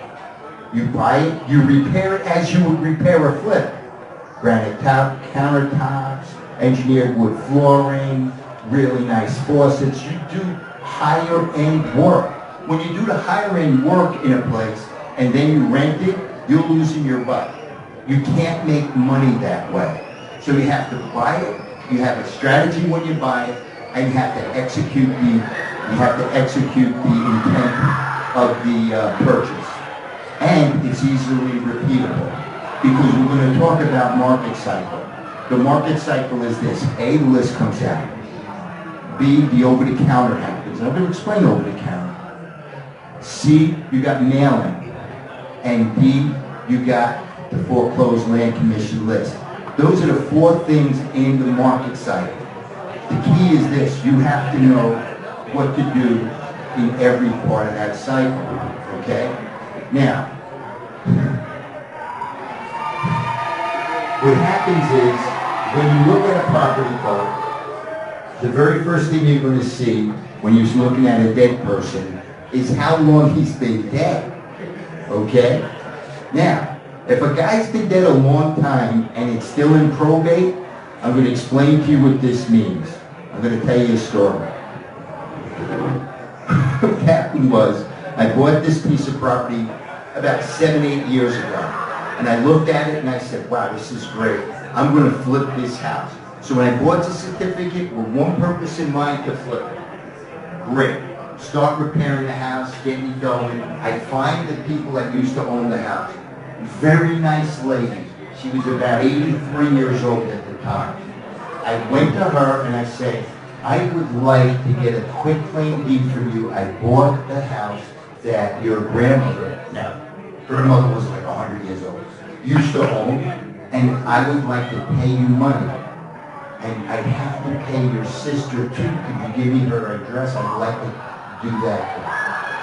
you buy it, you repair it as you would repair a flip. Granite countertops, engineered wood flooring, really nice faucets. You do higher end work. When you do the higher end work in a place and then you rent it, you're losing your butt. You can't make money that way. So you have to buy it, you have a strategy when you buy it, and you have to execute the intent of the purchase. And it's easily repeatable because we're going to talk about market cycle. The market cycle is this: A, the list comes out. B, the over-the-counter happens. I'm going to explain over-the-counter. C, you got mailing. And D, you got the foreclosed land commission list. Those are the four things in the market cycle. The key is this: you have to know what to do in every part of that cycle. Okay? Now, what happens is, when you look at a property code, the very first thing you're going to see when you're looking at a dead person is how long he's been dead. Okay? Now, if a guy's been dead a long time and it's still in probate, I'm going to explain to you what this means. I'm going to tell you a story. What happened was, I bought this piece of property about 7-8 years ago. And I looked at it and I said, wow, this is great. I'm going to flip this house. So when I bought the certificate with one purpose in mind, to flip it. Great. start repairing the house, getting it going. I find the people that used to own the house. Very nice lady. She was about 83 years old at the time. I went to her and I said, I would like to get a quick claim deed from you. I bought the house that your grandmother, now, her mother was like 100 years old, used to own, and I would like to pay you money. And I'd have to pay your sister too. Could you give me her address? I'd like to do that.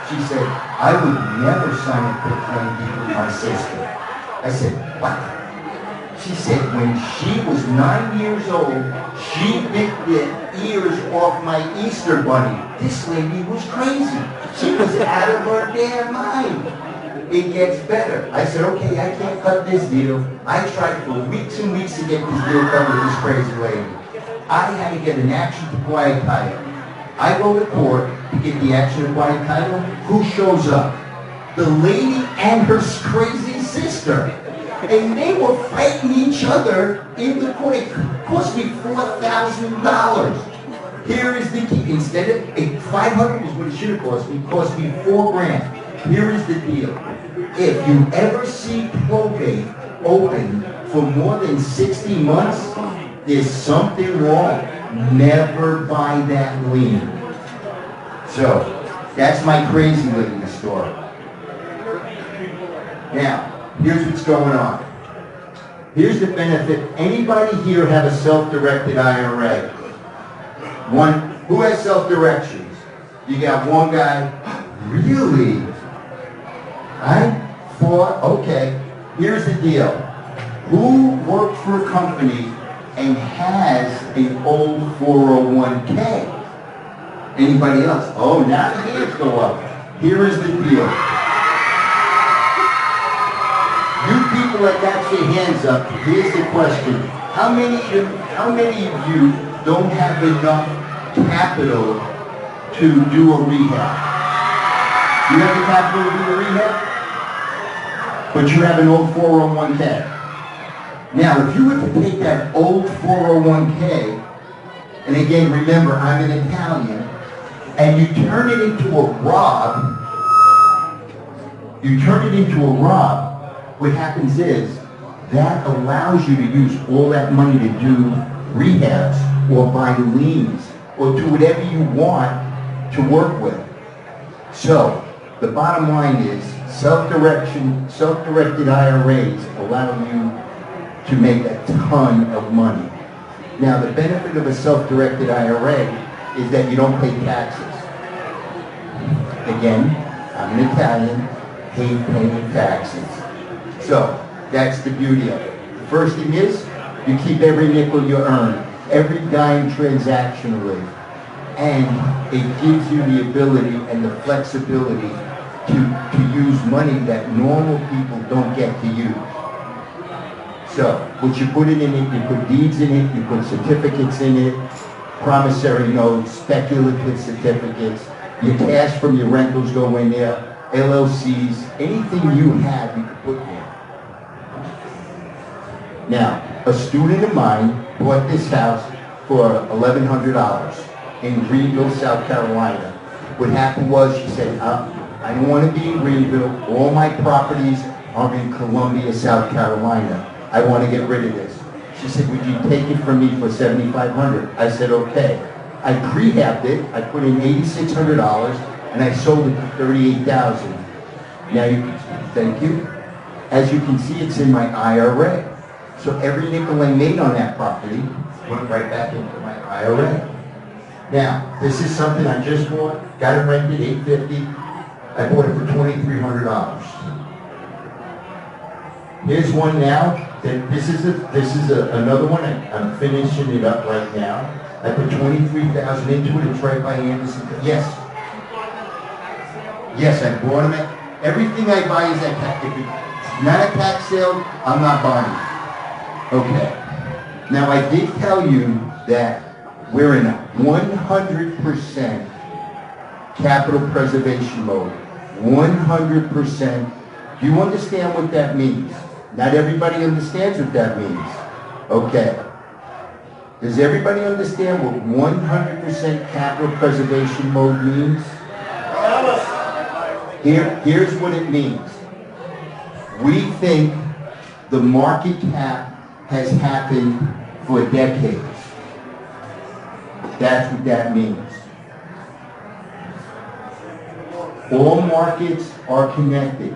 She said, I would never sign a quick claim deed with my sister. I said, what? She said when she was 9 years old, she bit the ears off my Easter bunny. This lady was crazy. She was out of her damn mind. It gets better. I said, okay, I can't cut this deal. I tried for weeks and weeks to get this deal done with this crazy lady. I had to get an action to quiet title. I go to court to get the action to quiet title. Who shows up? The lady and her crazy sister. And they were fighting each other in the court. It cost me $4,000. Here is the key. Instead of $500 is what it should have cost me. It cost me $4 grand. Here is the deal. If you ever see probate open for more than 60 months, there's something wrong. Never buy that lien. So, that's my crazy lady story. Now, here's what's going on. Here's the benefit. Anybody here have a self-directed IRA? One, who has self-directions? You got one guy, really? Okay. Here's the deal. Who worked for a company and has an old 401k? Anybody else? Oh, now the hands go up. Here is the deal. You people that got your hands up, here's the question. How many of you don't have enough capital to do a rehab? You have the capital to do a rehab? But you have an old 401k. Now, if you were to take that old 401k, and again, remember, I'm an Italian, and you turn it into a Rob, what happens is that allows you to use all that money to do rehabs or buy liens or do whatever you want to work with. So the bottom line is self-directed IRAs allow you to make a ton of money. Now the benefit of a self-directed IRA is that you don't pay taxes. Again, I'm an Italian, hate paying taxes. So, that's the beauty of it. The first thing is, you keep every nickel you earn, every dime transactionally, and it gives you the ability and the flexibility to use money that normal people don't get to use. So, what you put it in it, you put deeds in it, you put certificates in it, promissory notes, speculative certificates, your cash from your rentals go in there, LLCs, anything you have, you can put in. Now, a student of mine bought this house for $1,100 in Greenville, South Carolina. What happened was she said, I don't want to be in Greenville. All my properties are in Columbia, South Carolina. I want to get rid of this. She said, would you take it from me for $7,500? I said, okay. I prehabbed it. I put in $8,600 and I sold it for $38,000. Now you can, thank you. As you can see, it's in my IRA. So every nickel I made on that property went right back into my IRA. Now, this is something I just bought, got it rented, $850. I bought it for $2,300. Here's one now. This is another one. I'm finishing it up right now. I put $23,000 into it. It's right by Anderson. Yes. Yes, I bought them. Everything I buy is at tax. If it's not a tax sale, I'm not buying it. Okay. Now I did tell you that we're in 100% capital preservation mode. 100%. Do you understand what that means? Not everybody understands what that means. Okay. Does everybody understand what 100% capital preservation mode means? Here's what it means. We think the market cap has happened for decades. That's what that means. All markets are connected.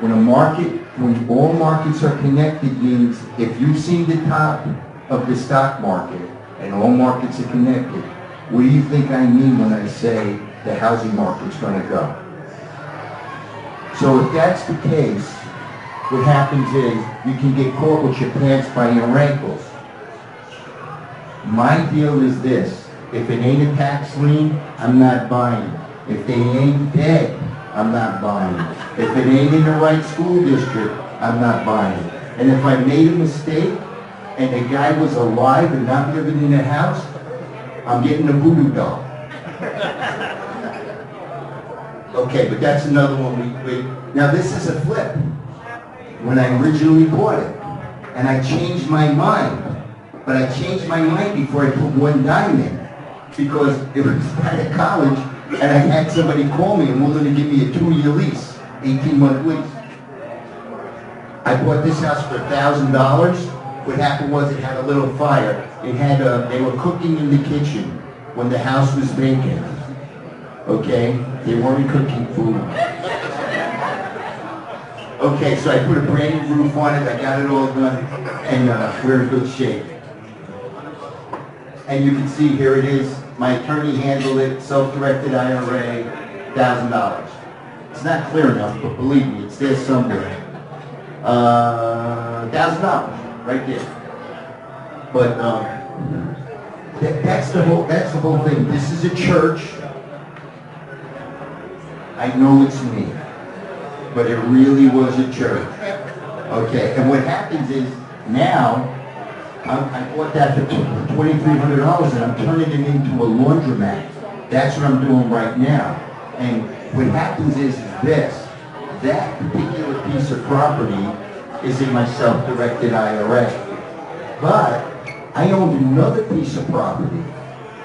When all markets are connected means if you've seen the top of the stock market and all markets are connected, what do you think I mean when I say the housing market's going to go? So if that's the case, what happens is you can get caught with your pants by your ankles. My deal is this: if it ain't a tax lien, I'm not buying it. If they ain't dead, I'm not buying it. If it ain't in the right school district, I'm not buying it. And if I made a mistake and the guy was alive and not living in the house, I'm getting a voodoo doll. Okay, but that's another one now this is a flip. When I originally bought it, and I changed my mind. But I changed my mind before I put one dime in. Because it was out of college, and I had somebody call me and willing to give me a 2-year lease, 18-month lease. I bought this house for $1,000. What happened was it had a little fire. It had they were cooking in the kitchen when the house was vacant. Okay? They weren't cooking food. Okay, so I put a brand new roof on it. I got it all done, and we're in good shape. And you can see here it is. My attorney handled it, self-directed IRA, $1,000. It's not clear enough, but believe me, it's there somewhere. $1,000 right there. But that's the whole thing. This is a church. I know it's me, but it really was a church. Okay, and what happens is now. I bought that for $2,300 and I'm turning it into a laundromat. That's what I'm doing right now. And what happens is this. That particular piece of property is in my self-directed IRA. But I owned another piece of property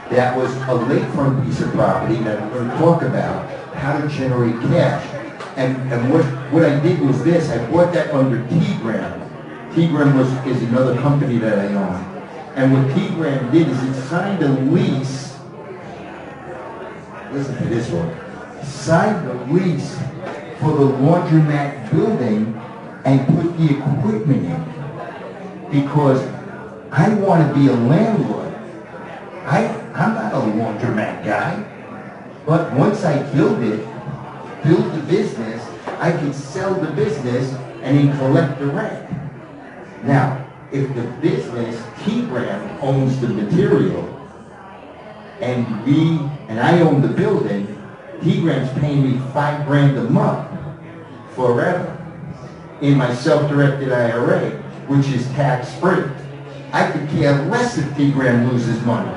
that was a lakefront piece of property that I'm going to talk about, how to generate cash. And what I did was this. I bought that under T-Gram. T-Gram is another company that I own. And what T-Gram did is it signed a lease. Listen to this one. Signed a lease for the laundromat building and put the equipment in. Because I want to be a landlord. I'm not a laundromat guy. But once I build the business, I can sell the business and then collect the rent. Now, if the business, T-Gram, owns the material, and I own the building, T-Gram's paying me $5,000 a month forever in my self-directed IRA, which is tax-free. I could care less if T-Gram loses money.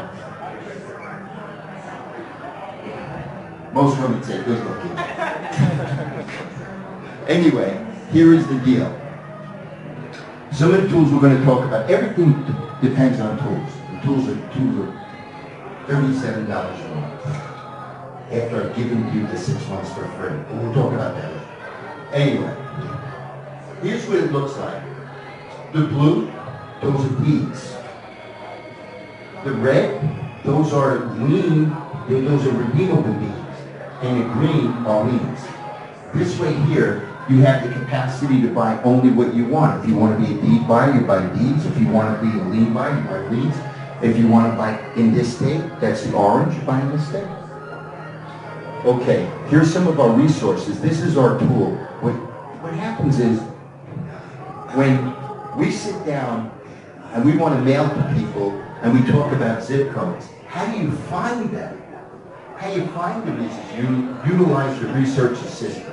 Most women say good looking. Anyway, here is the deal. Some of the tools we're going to talk about, everything depends on tools. The tools are $37 a month. After I've given you the 6 months for free. We'll talk about that later. Anyway, here's what it looks like. The blue, those are deeds. The red, those are redeemable deeds. And the green are liens. This way here, you have the capacity to buy only what you want. If you want to be a deed buyer, you buy deeds. If you want to be a lien buyer, you buy liens. If you want to buy in this state, that's the orange, you buy in this state. Okay, here's some of our resources. This is our tool. What happens is, when we sit down and we want to mail to people and we talk about zip codes, how do you find them? How you find them is you utilize the research assistant.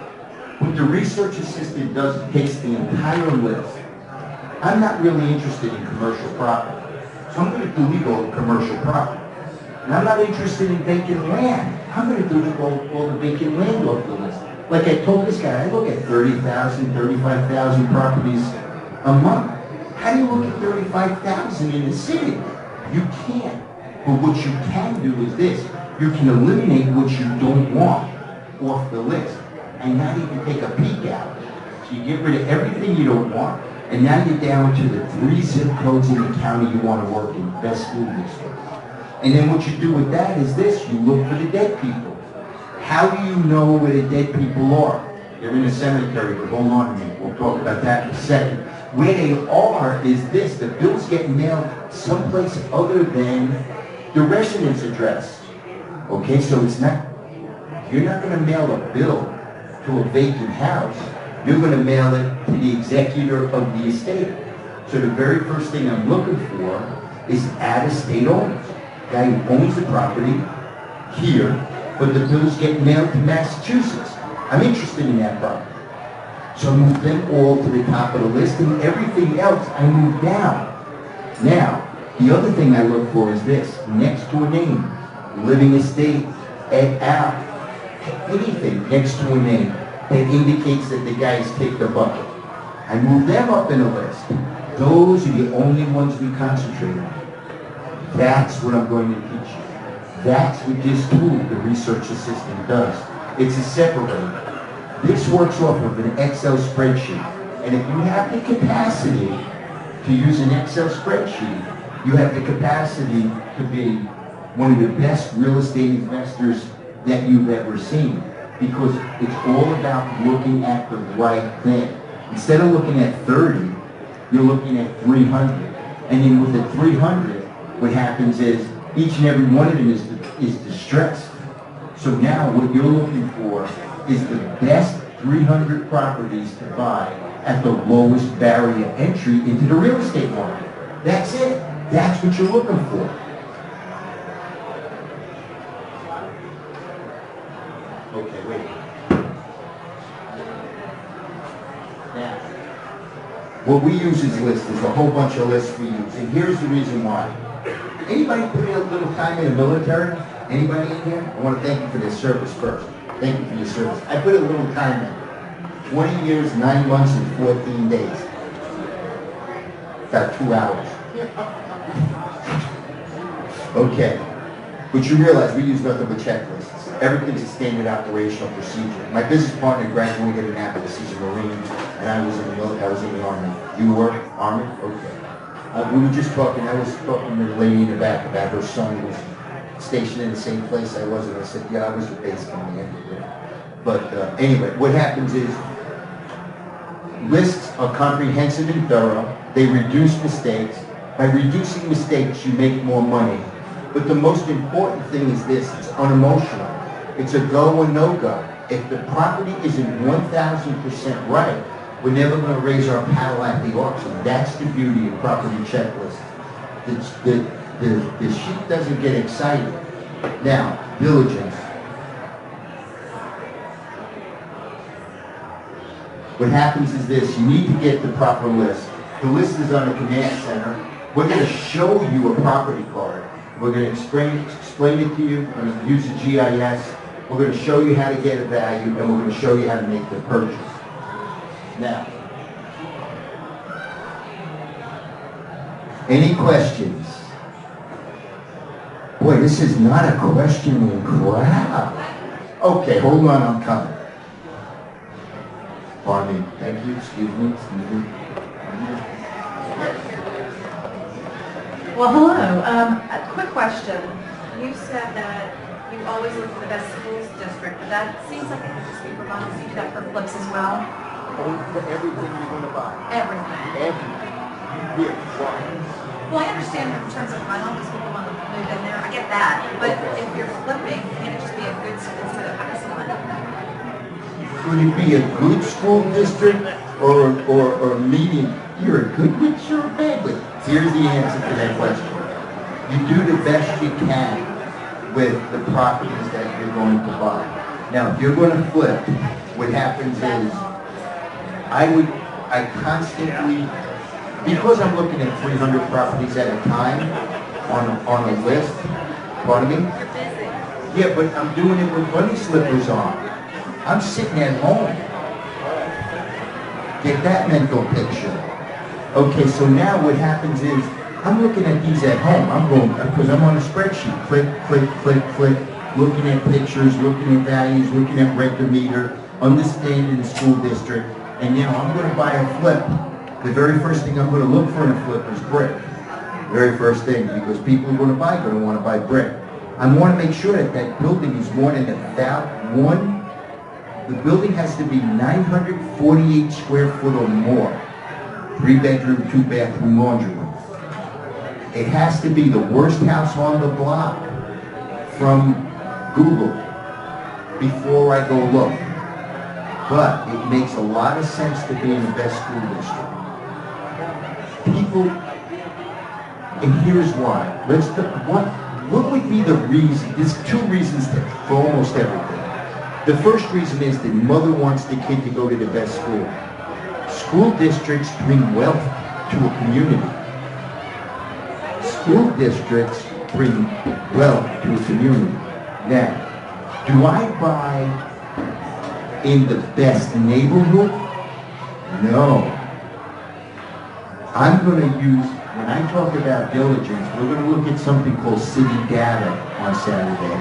What the research assistant does, it takes the entire list. I'm not really interested in commercial property, so I'm going to delete all the commercial property. And I'm not interested in vacant land. I'm going to delete all the vacant land off the list. Like I told this guy, I look at 30,000, 35,000 properties a month. How do you look at 35,000 in the city? You can't. But what you can do is this. You can eliminate what you don't want. off the list. And now you can take a peek at it. So you get rid of everything you don't want, and now you're down to the 3 zip codes in the county you want to work in, best school district. And then what you do with that is this, you look for the dead people. How do you know where the dead people are? They're in a cemetery, but hold on a minute, we'll talk about that in a second. Where they are is this, the bills get mailed someplace other than the residence address. Okay, so it's not, you're not going to mail a bill to a vacant house. You're going to mail it to the executor of the estate. So the very first thing I'm looking for is out-of-state owners. Guy who owns the property here, but the bills get mailed to Massachusetts. I'm interested in that property. So I move them all to the top of the list, and everything else I move down. Now, the other thing I look for is this, next to a name, living estate, et al. Anything next to a name that indicates that the guy's kicked the bucket. I move them up in the list. Those are the only ones we concentrate on. That's what I'm going to teach you. That's what this tool, the research assistant, does. It's a separator. This works off of an Excel spreadsheet. And if you have the capacity to use an Excel spreadsheet, you have the capacity to be one of the best real estate investors that you've ever seen. Because it's all about looking at the right thing. Instead of looking at 30, you're looking at 300. And then with the 300, what happens is each and every one of them is distressed. So now what you're looking for is the best 300 properties to buy at the lowest barrier entry into the real estate market. That's it. That's what you're looking for. Okay, wait. Now, what we use as lists, there's a whole bunch of lists we use, and here's the reason why. Anybody put in a little time in the military? Anybody in here? I want to thank you for their service first. Thank you for your service. I put a little time in. 20 years, 9 months, and 14 days. About 2 hours. Okay. But you realize we use nothing but checklists. Everything's a standard operational procedure. My business partner graduated in Annapolis. He's a Marine, and I was in the Army. You were Army? Okay. We were just talking. I was talking to the lady in the back about her son was stationed in the same place I was, and I said, yeah, I was at base commander. But anyway, what happens is lists are comprehensive and thorough. They reduce mistakes. By reducing mistakes, you make more money. But the most important thing is this, it's unemotional. It's a go or no go. If the property isn't 1,000% right, we're never going to raise our paddle at the auction. That's the beauty of property checklists. The sheep doesn't get excited. Now, diligence. What happens is this, you need to get the proper list. The list is on the command center. We're going to show you a property card. We're going to explain it to you. We're going to use the GIS. We're going to show you how to get a value, and we're going to show you how to make the purchase. Now, any questions? Boy, this is not a questioning crowd. Okay, hold on, I'm coming. Pardon me. Thank you. Excuse me. Well, hello. A quick question. You said that you always look for the best schools district, but that seems like it could just be for bonds. You do that for flips as well? For everything you're going to buy. Everything. Everything. Here, why? Well, I understand in terms of rental, because people want to move in there. I get that. But if you're flipping, can it just be a good school instead of excellent? Would it be a good school district or medium? You're a good witch or a bad witch? Here's the answer to that question. You do the best you can with the properties that you're going to buy. Now, if you're going to flip, what happens is, I constantly, because I'm looking at 300 properties at a time on a list, pardon me? You're busy. Yeah, but I'm doing it with bunny slippers on. I'm sitting at home. Get that mental picture. Okay, so now what happens is, I'm looking at these at home. I'm going, because I'm on a spreadsheet. Click, click, click, click. looking at pictures, looking at values, looking at rent to meter, understanding the school district, and now I'm going to buy a flip. The very first thing I'm going to look for in a flip is brick. Very first thing, because people are going to want to buy brick. I want to make sure that that building is more than the building has to be 948 square foot or more. 3-bedroom, 2-bathroom, laundry room. It has to be the worst house on the block from Google before I go look. But it makes a lot of sense to be in the best school district. People, and here's why. What would be the reason? There's two reasons for almost everything. The first reason is the mother wants the kid to go to the best school. School districts bring wealth to a community. School districts bring wealth to a community. Now, do I buy in the best neighborhood? No. I'm going to use, when I talk about diligence, we're going to look at something called city data on Saturday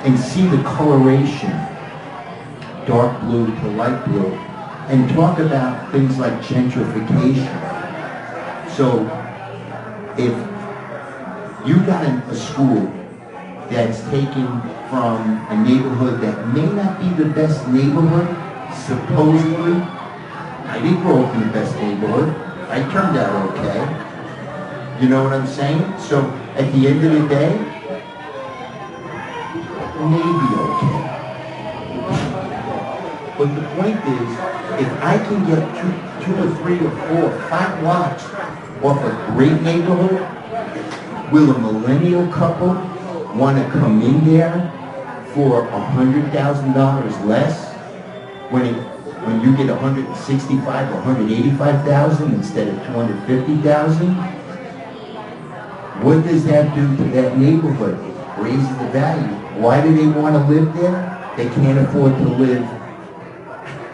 and see the coloration, dark blue to light blue, and talk about things like gentrification. So if you got a school that's taken from a neighborhood that may not be the best neighborhood, supposedly, I didn't grow up in the best neighborhood. I turned out okay. You know what I'm saying? So at the end of the day, maybe okay. But the point is, if I can get two or three or 4 or 5 blocks off a great neighborhood, will a millennial couple want to come in there for $100,000 less when you get $165,000 or $185,000 instead of $250,000? What does that do to that neighborhood? It raises the value. Why do they want to live there? They can't afford to live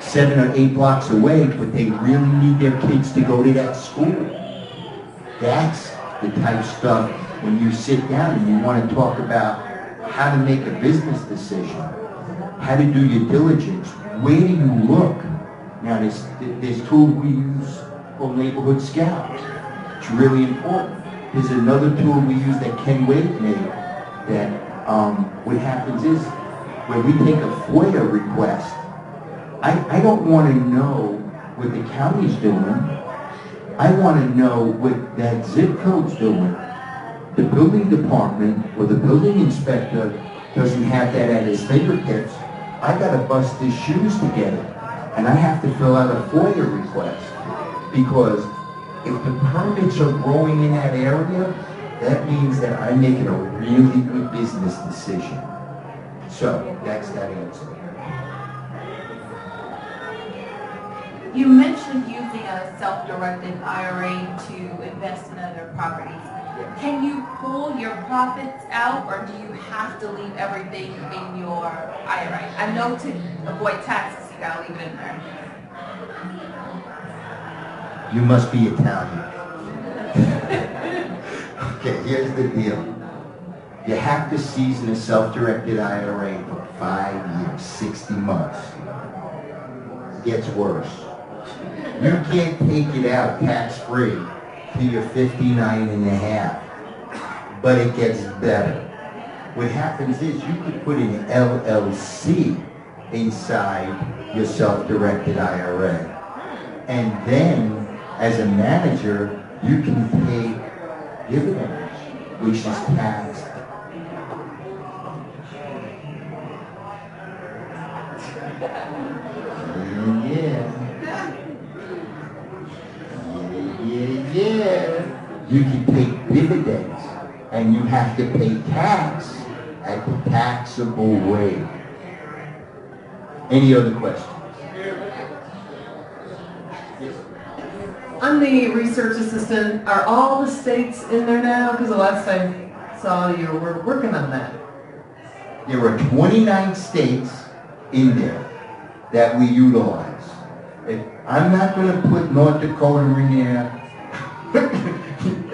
7 or 8 blocks away, but they really need their kids to go to that school. That's the type of stuff when you sit down and you want to talk about how to make a business decision, how to do your diligence. Where do you look? Now, there's tools we use called Neighborhood Scout. It's really important. There's another tool we use that Ken Wade made that what happens is when we take a FOIA request, I don't want to know what the county's doing. I want to know what that zip code's doing. The building department or the building inspector doesn't have that at his fingertips. I got to bust his shoes to get it. And I have to fill out a FOIA request. Because if the permits are growing in that area, that means that I'm making a really good business decision. So, that's that answer. You mentioned using a self-directed IRA to invest in other properties. Can you pull your profits out, or do you have to leave everything in your IRA? I know to avoid taxes, you gotta leave it in there. You must be Italian. Okay, here's the deal. You have to season a self-directed IRA for 5 years, 60 months. It gets worse. You can't take it out tax-free till you're 59 and a half. But it gets better. What happens is you could put an LLC inside your self-directed IRA. And then, as a manager, you can pay dividends, which is taxed. Yeah. You can take dividends, and you have to pay tax at the taxable rate. Any other questions? I'm the research assistant. Are all the states in there now? Because the last time I saw you were working on that. There are 29 states in there that we utilize. I'm not going to put North Dakota in there.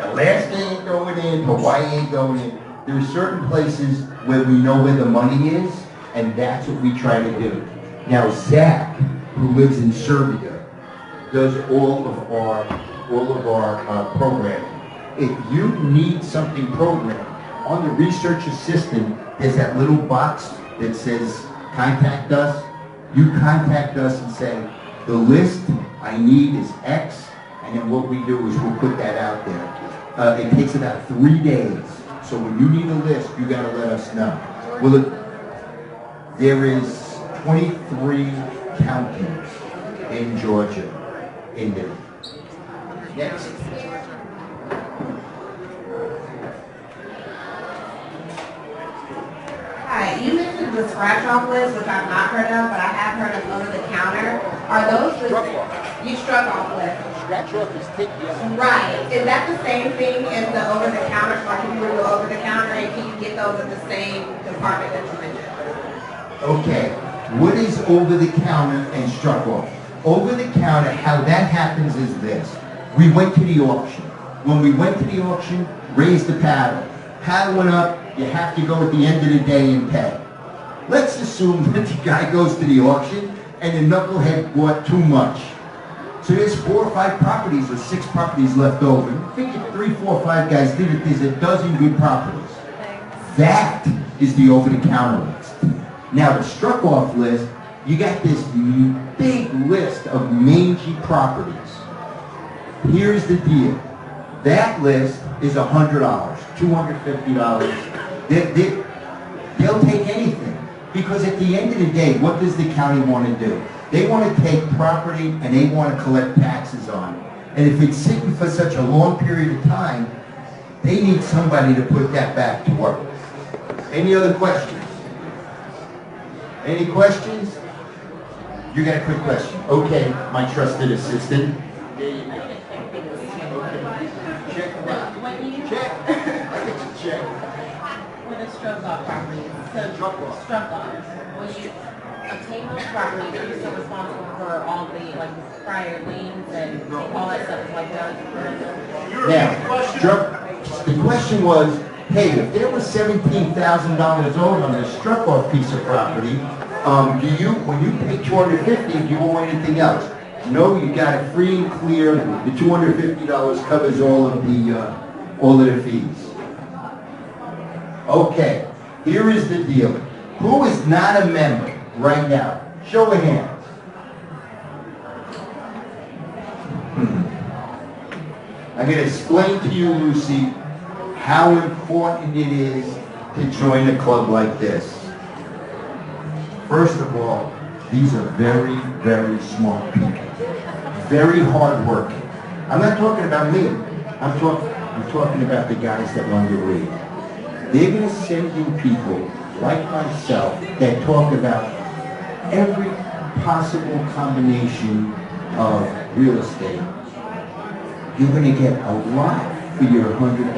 Alaska ain't going in, Hawaii ain't going in. There are certain places where we know where the money is, and that's what we try to do. Now, Zach, who lives in Serbia, does all of our programming. If you need something programmed, on the research assistant, there's that little box that says, contact us. You contact us and say, the list I need is X, and then what we do is we'll put that out there. It takes about 3 days. So when you need a list, you gotta let us know. Well, there is 23 counties in Georgia in there. Next. Hi, you mentioned the scratch-off list, which I've not heard of, but I have heard of over-the-counter. Are those listed? You struck-off list. Scratch-off is taken. Right. Is that the same thing as the over-the-counter? Like if you were to over-the-counter, and can you get those at the same department that you mentioned? Okay, what is over-the-counter and struck-off? Over-the-counter, how that happens is this. We went to the auction. When we went to the auction, raised the paddle. Paddle went up, you have to go at the end of the day and pay. Let's assume that the guy goes to the auction and the knucklehead bought too much. So there's 4 or 5 properties or 6 properties left over. Figure 3, 4, 5 guys did it, there's a dozen good properties. That is the over-the-counter list. Now the struck-off list, you got this big list of mangy properties. Here's the deal. That list is $100, $250. They'll take anything. Because at the end of the day, what does the county want to do? They want to take property and they want to collect taxes on it. And if it's sitting for such a long period of time, they need somebody to put that back to work. Any other questions? Any questions? You got a quick question. Okay, my trusted assistant. There you go. Check. I get you check. With a struck-off property, so struck-off. When you obtain those properties, you're still responsible for all the prior liens and all that stuff like that. Now, the question was, hey, if there was $17,000 owed on this struck-off piece of property, when you pay $250, do you owe anything else? No, you got it free and clear. The $250 covers all of the fees. Okay, here is the deal. Who is not a member right now? Show of hands. I'm going to explain to you, Lucy, how important it is to join a club like this. First of all, these are very, very smart people. Very hard-working. I'm not talking about me. I'm talking about the guys that run the REIA. They're going to send you people like myself that talk about every possible combination of real estate. You're going to get a lot for your $100.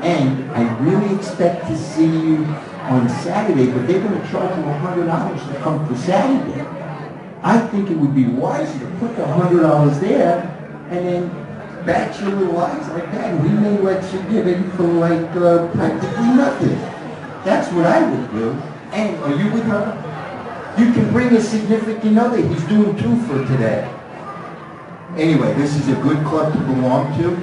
And I really expect to see you on Saturday, but they're going to charge you $100 to come for Saturday. I think it would be wiser to put the $100 there and then bat your little eyes like that, and we may let you get it for practically nothing. That's what I would do. And are you with her? You can bring a significant other. He's doing 2 for today. Anyway, this is a good club to belong to.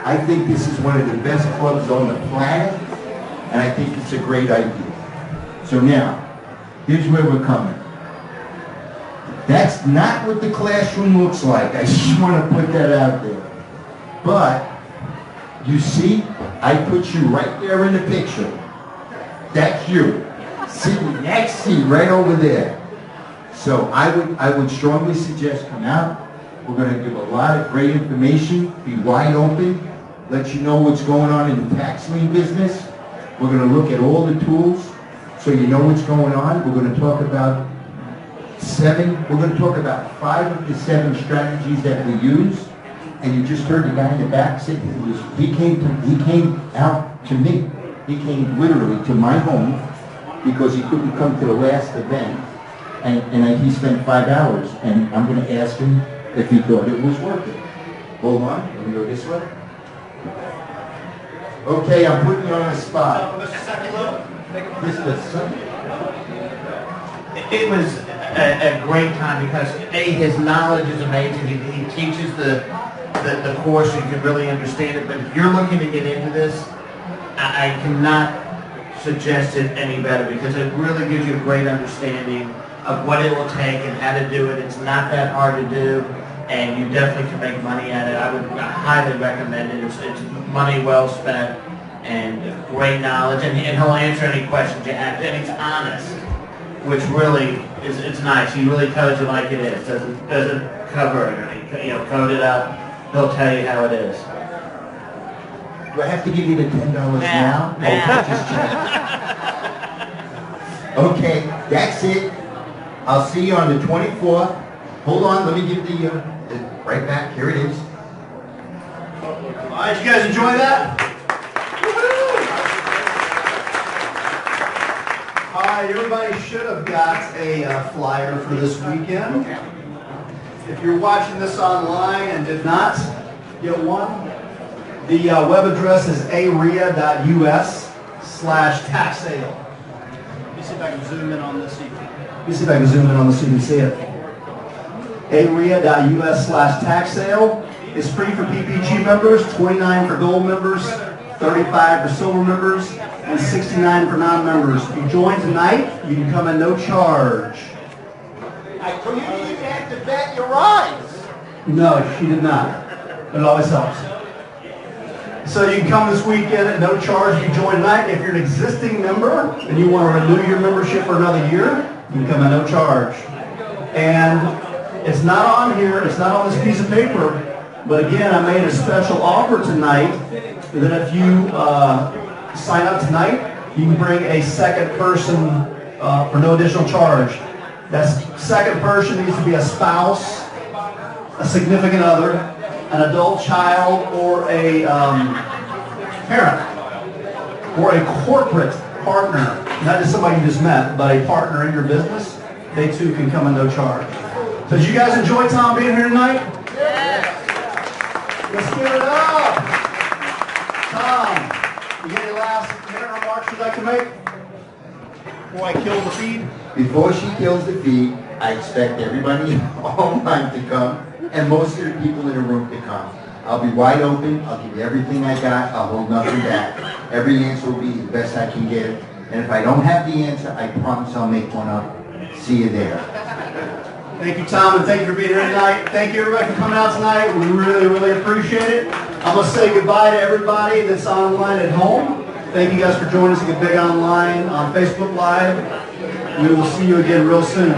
I think this is one of the best clubs on the planet, and I think it's a great idea. So now, here's where we're coming. That's not what the classroom looks like. I just want to put that out there. But, you see, I put you right there in the picture. That's you. Sitting next seat right over there. So I would strongly suggest come out. We're going to give a lot of great information, be wide open, let you know what's going on in the tax lien business. We're going to look at all the tools so you know what's going on. We're going to talk about 5 of the 7 strategies that we use. And you just heard the guy in the back say he came out to me. He came literally to my home because he couldn't come to the last event. And he spent 5 hours. And I'm going to ask him if he thought it was worth it. Hold on. Let me go this way. Okay, I'm putting you on the spot. Mr. Seculo, It was a great time because his knowledge is amazing. He teaches the course, you can really understand it. But if you're looking to get into this, I cannot suggest it any better because it really gives you a great understanding of what it will take and how to do it. It's not that hard to do, and you definitely can make money at it. I would highly recommend it. It's money well spent and great knowledge, and he'll answer any questions you have, and he's honest, which really is it's nice. He really tells you like it is. Doesn't cover it or code it up. He'll tell you how it is. Do I have to give you the $10 now? Okay, that's it. I'll see you on the 24th. Hold on, let me give the right back. Here it is. All right, you guys enjoy that? All right, everybody should have got a flyer for this weekend. If you're watching this online and did not get one, the web address is area.us/tax sale. Let me see if I can zoom in on this so you can see it. area.us/tax sale is free for PPG members, $29 for gold members, $35 for silver members, and $69 for non-members. If you join tonight, you can come at no charge. I told you you didn't have to bet your eyes. No, she did not. It always helps. So you can come this weekend at no charge if you join tonight. If you're an existing member and you want to renew your membership for another year, you can come at no charge. And it's not on here, it's not on this piece of paper, but again, I made a special offer tonight that if you sign up tonight, you can bring a second person for no additional charge. That second person needs to be a spouse, a significant other, an adult child, or a parent, or a corporate partner. Not just somebody you just met, but a partner in your business. They too can come at no charge. So did you guys enjoy Tom being here tonight? Yes. Let's give it up. Tom, you got any last minute remarks you'd like to make before I kill the feed? Before she kills the feed, I expect everybody online to come and most of the people in the room to come. I'll be wide open. I'll give you everything I got. I'll hold nothing back. Every answer will be the best I can get it. And if I don't have the answer, I promise I'll make one up. See you there. Thank you, Tom, and thank you for being here tonight. Thank you, everybody, for coming out tonight. We really, really appreciate it. I'm going to say goodbye to everybody that's online at home. Thank you guys for joining us at Get Big Online on Facebook Live. We will see you again real soon.